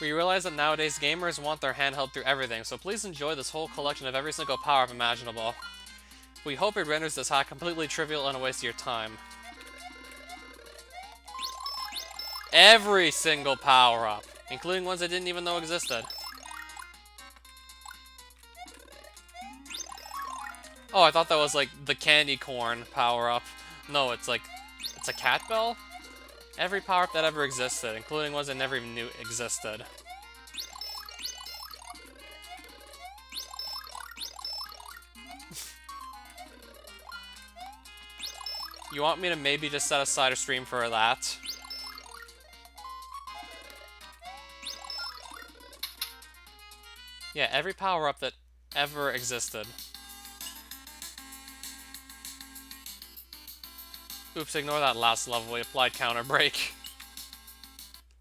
We realize that nowadays gamers want their handheld through everything, so please enjoy this whole collection of every single power-up imaginable. We hope it renders this hack completely trivial and a waste of your time. Every single power-up, including ones I didn't even know existed. Oh, I thought that was like the candy corn power-up. No, it's like, it's a cat bell? Every power-up that ever existed, including ones I never even knew existed. You want me to maybe just set aside a stream for that? Yeah, every power-up that ever existed. Oops, ignore that last level. We applied Counter Break.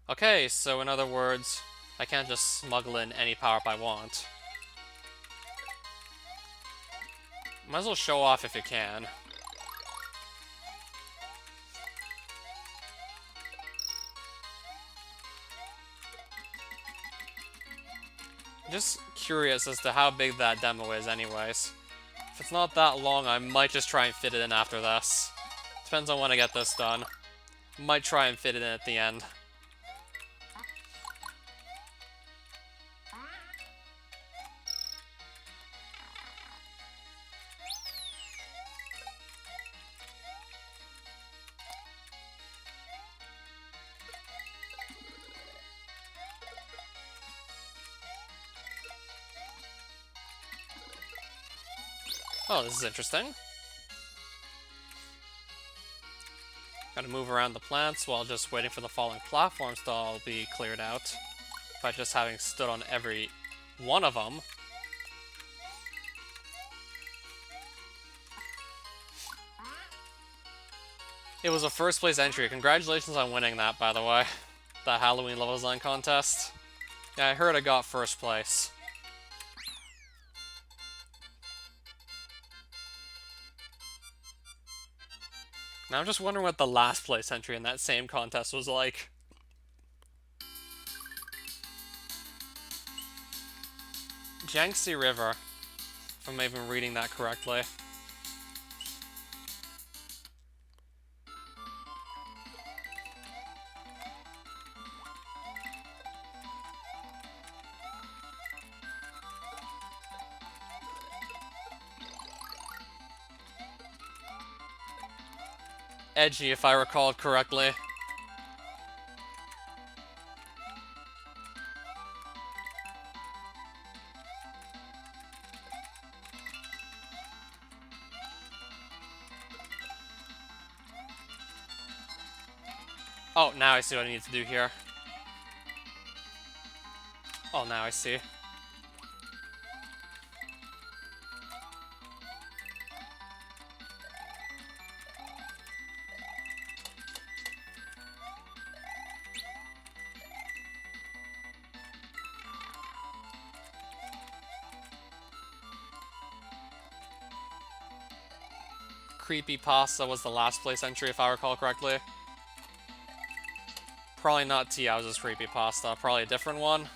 Okay, so in other words, I can't just smuggle in any power-up I want. Might as well show off if you can. Just curious as to how big that demo is anyways. If it's not that long, I might just try and fit it in after this. Depends on when I get this done. Might try and fit it in at the end. Oh, this is interesting. Gotta move around the plants while just waiting for the falling platforms to all be cleared out. By just having stood on every one of them. It was a first place entry. Congratulations on winning that, by the way. That Halloween level design contest. Yeah, I heard I got first place. Now I'm just wondering what the last place entry in that same contest was like. Jiangxi River, if I'm even reading that correctly. Edgy, if I recall correctly. Oh, now I see what I need to do here. Oh, now I see. Creepypasta was the last place entry, if I recall correctly. Probably not T. House's Creepypasta, probably a different one.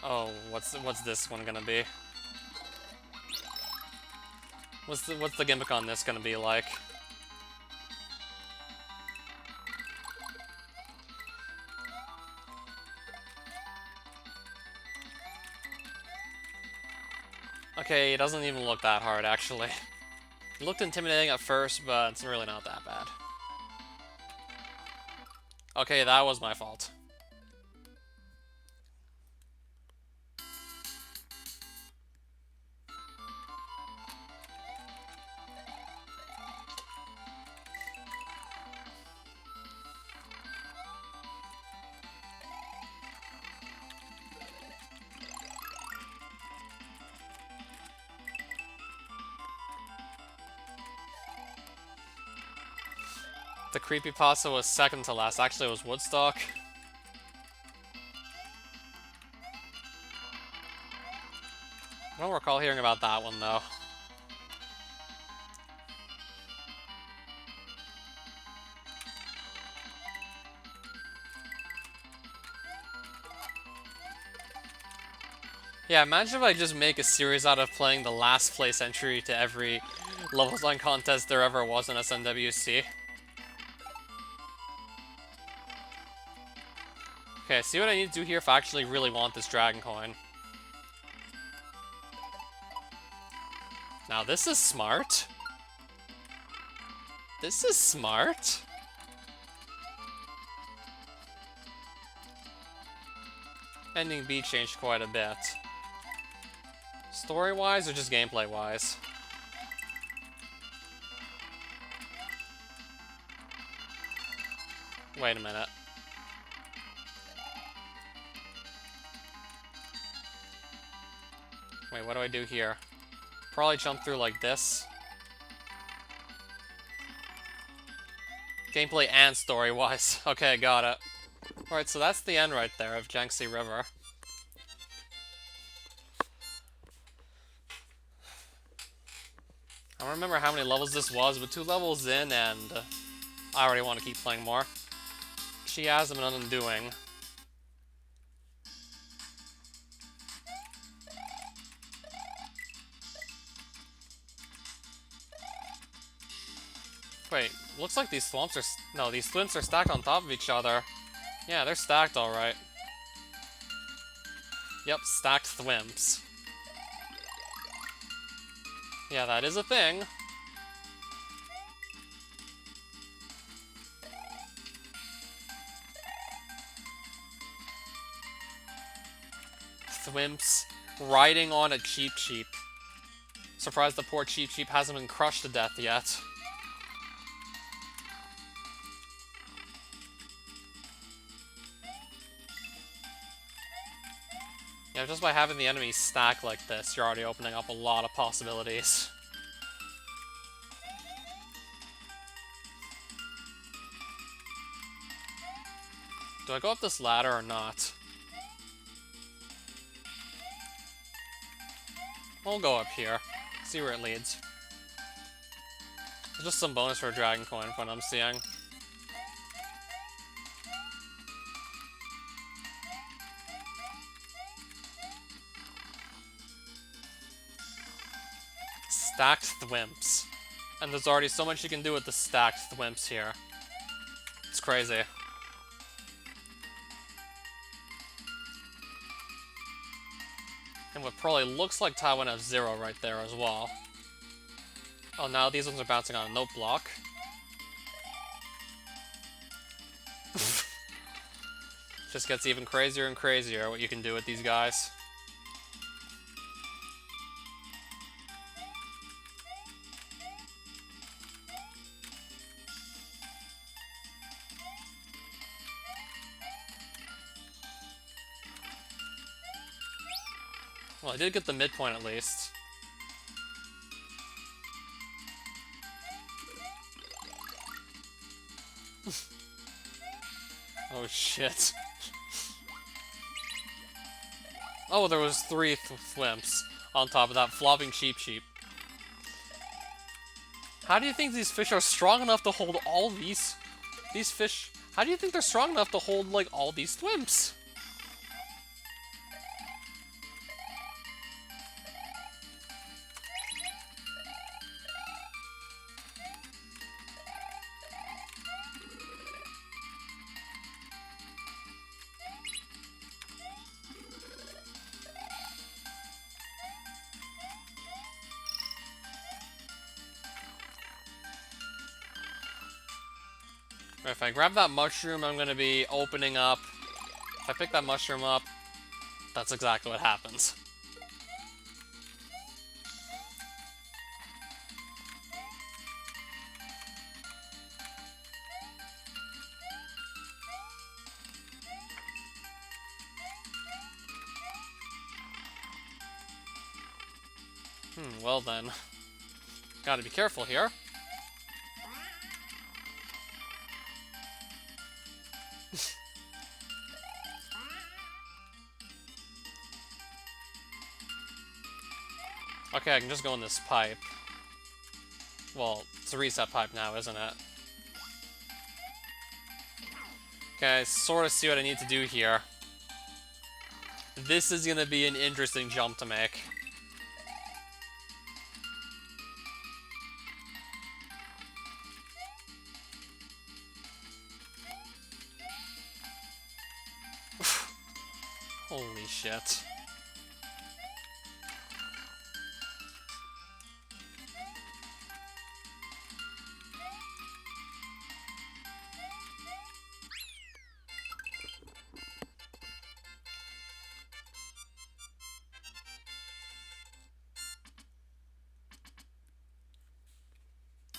Oh, what's this one gonna be? What's the gimmick on this gonna be like? Okay, it doesn't even look that hard, actually. It looked intimidating at first, but it's really not that bad. Okay, that was my fault. The Creepypasta was second to last. Actually, it was Woodstock. I don't recall hearing about that one, though. Yeah, imagine if I just make a series out of playing the last place entry to every level design contest there ever was in SNWC. Okay, see what I need to do here if I actually really want this Dragon Coin. Now this is smart. This is smart. Ending B changed quite a bit. Story-wise or just gameplay-wise? Wait a minute. Wait, what do I do here? Probably jump through like this. Gameplay and story-wise. Okay, got it. Alright, so that's the end right there of Jiangxi River. I don't remember how many levels this was, but 2 levels in, and I already want to keep playing more. Chiasm and Undoing. Wait, looks like these swamps are... No, these thwimps are stacked on top of each other. Yeah, they're stacked alright. Yep, stacked thwimps. Yeah, that is a thing. Thwimps riding on a Cheep Cheep. Surprised the poor Cheep Cheep hasn't been crushed to death yet. Yeah, just by having the enemies stack like this, you're already opening up a lot of possibilities. Do I go up this ladder or not? We'll go up here. See where it leads. There's just some bonus for a Dragon Coin from what I'm seeing. Stacked Thwimps. And there's already so much you can do with the stacked Thwimps here. It's crazy. And what probably looks like Taiwan F-Zero right there as well. Oh, now these ones are bouncing on a note block. Just gets even crazier and crazier what you can do with these guys. Well, I did get the midpoint at least. Oh shit. Oh, there was 3 thwimps on top of that flopping Cheep Cheep. How do you think these fish are strong enough to hold all these fish? How do you think they're strong enough to hold, like, all these thwimps? If I grab that mushroom, I'm gonna be opening up. If I pick that mushroom up, that's exactly what happens. Well then. Gotta be careful here. Okay, I can just go in this pipe. Well, it's a reset pipe now, isn't it? Okay, I sort of see what I need to do here. This is gonna be an interesting jump to make. Holy shit.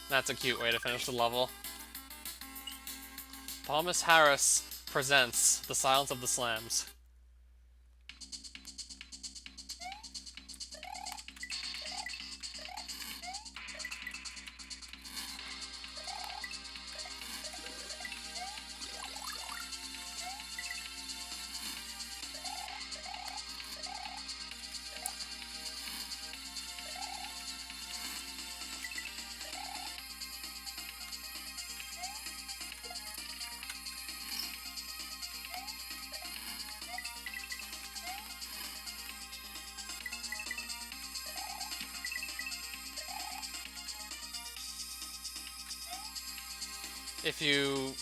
That's a cute way to finish the level. Thomas Harris presents The Silence of the Slams. If you...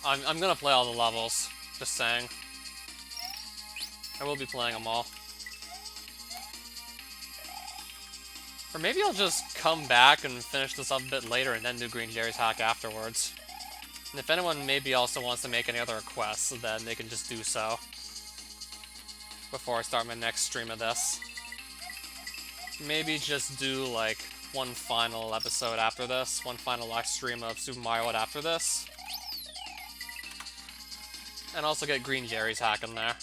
I'm gonna play all the levels, just saying. I will be playing them all. Or maybe I'll just come back and finish this up a bit later and then do Green Jerry's hack afterwards. And if anyone maybe also wants to make any other requests, then they can just do so. Before I start my next stream of this. Maybe just do, like, one final episode after this. One final live stream of Super Mario World after this. And also get Green Jerry's hack in there.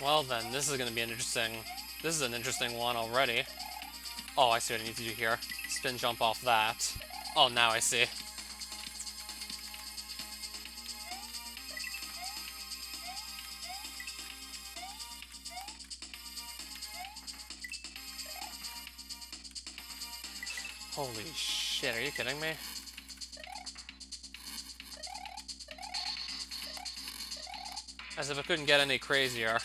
Well then, this is gonna be an interesting... This is an interesting one already. Oh, I see what I need to do here. Spin jump off that. Oh, now I see. Holy shit, are you kidding me? As if it couldn't get any crazier.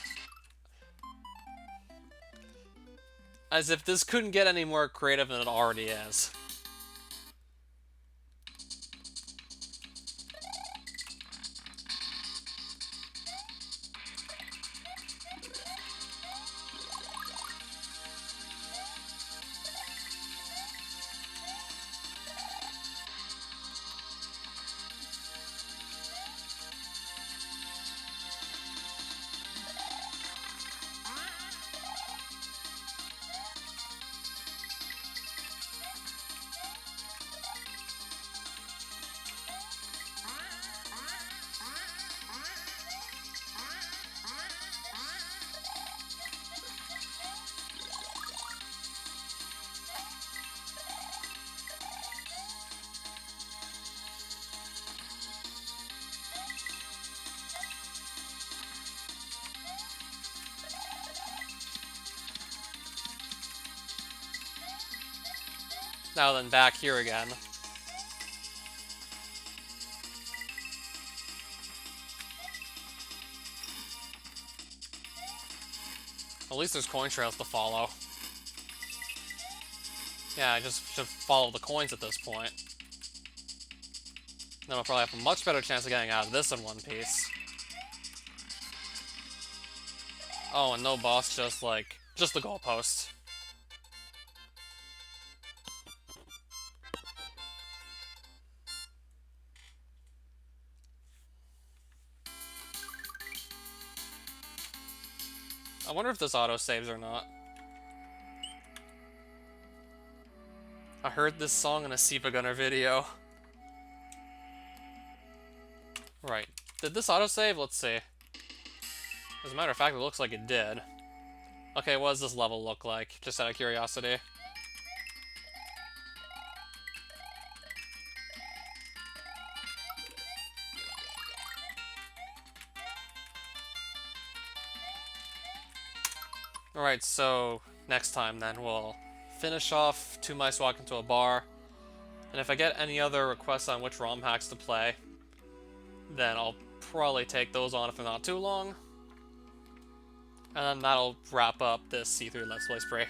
As if this couldn't get any more creative than it already is. Now then, back here again. At least there's coin trails to follow. Yeah, I just should follow the coins at this point. Then I'll probably have a much better chance of getting out of this in one piece. Oh, and no boss, just the goalpost. I wonder if this auto-saves or not. I heard this song in a Siva Gunner video. Right. Did this autosave? Let's see. As a matter of fact, it looks like it did. Okay, what does this level look like? Just out of curiosity. Alright, so next time then we'll finish off Two Mice Walk Into a Bar, and if I get any other requests on which ROM hacks to play, then I'll probably take those on if they're not too long, and then that'll wrap up this C3 Let's Play spree.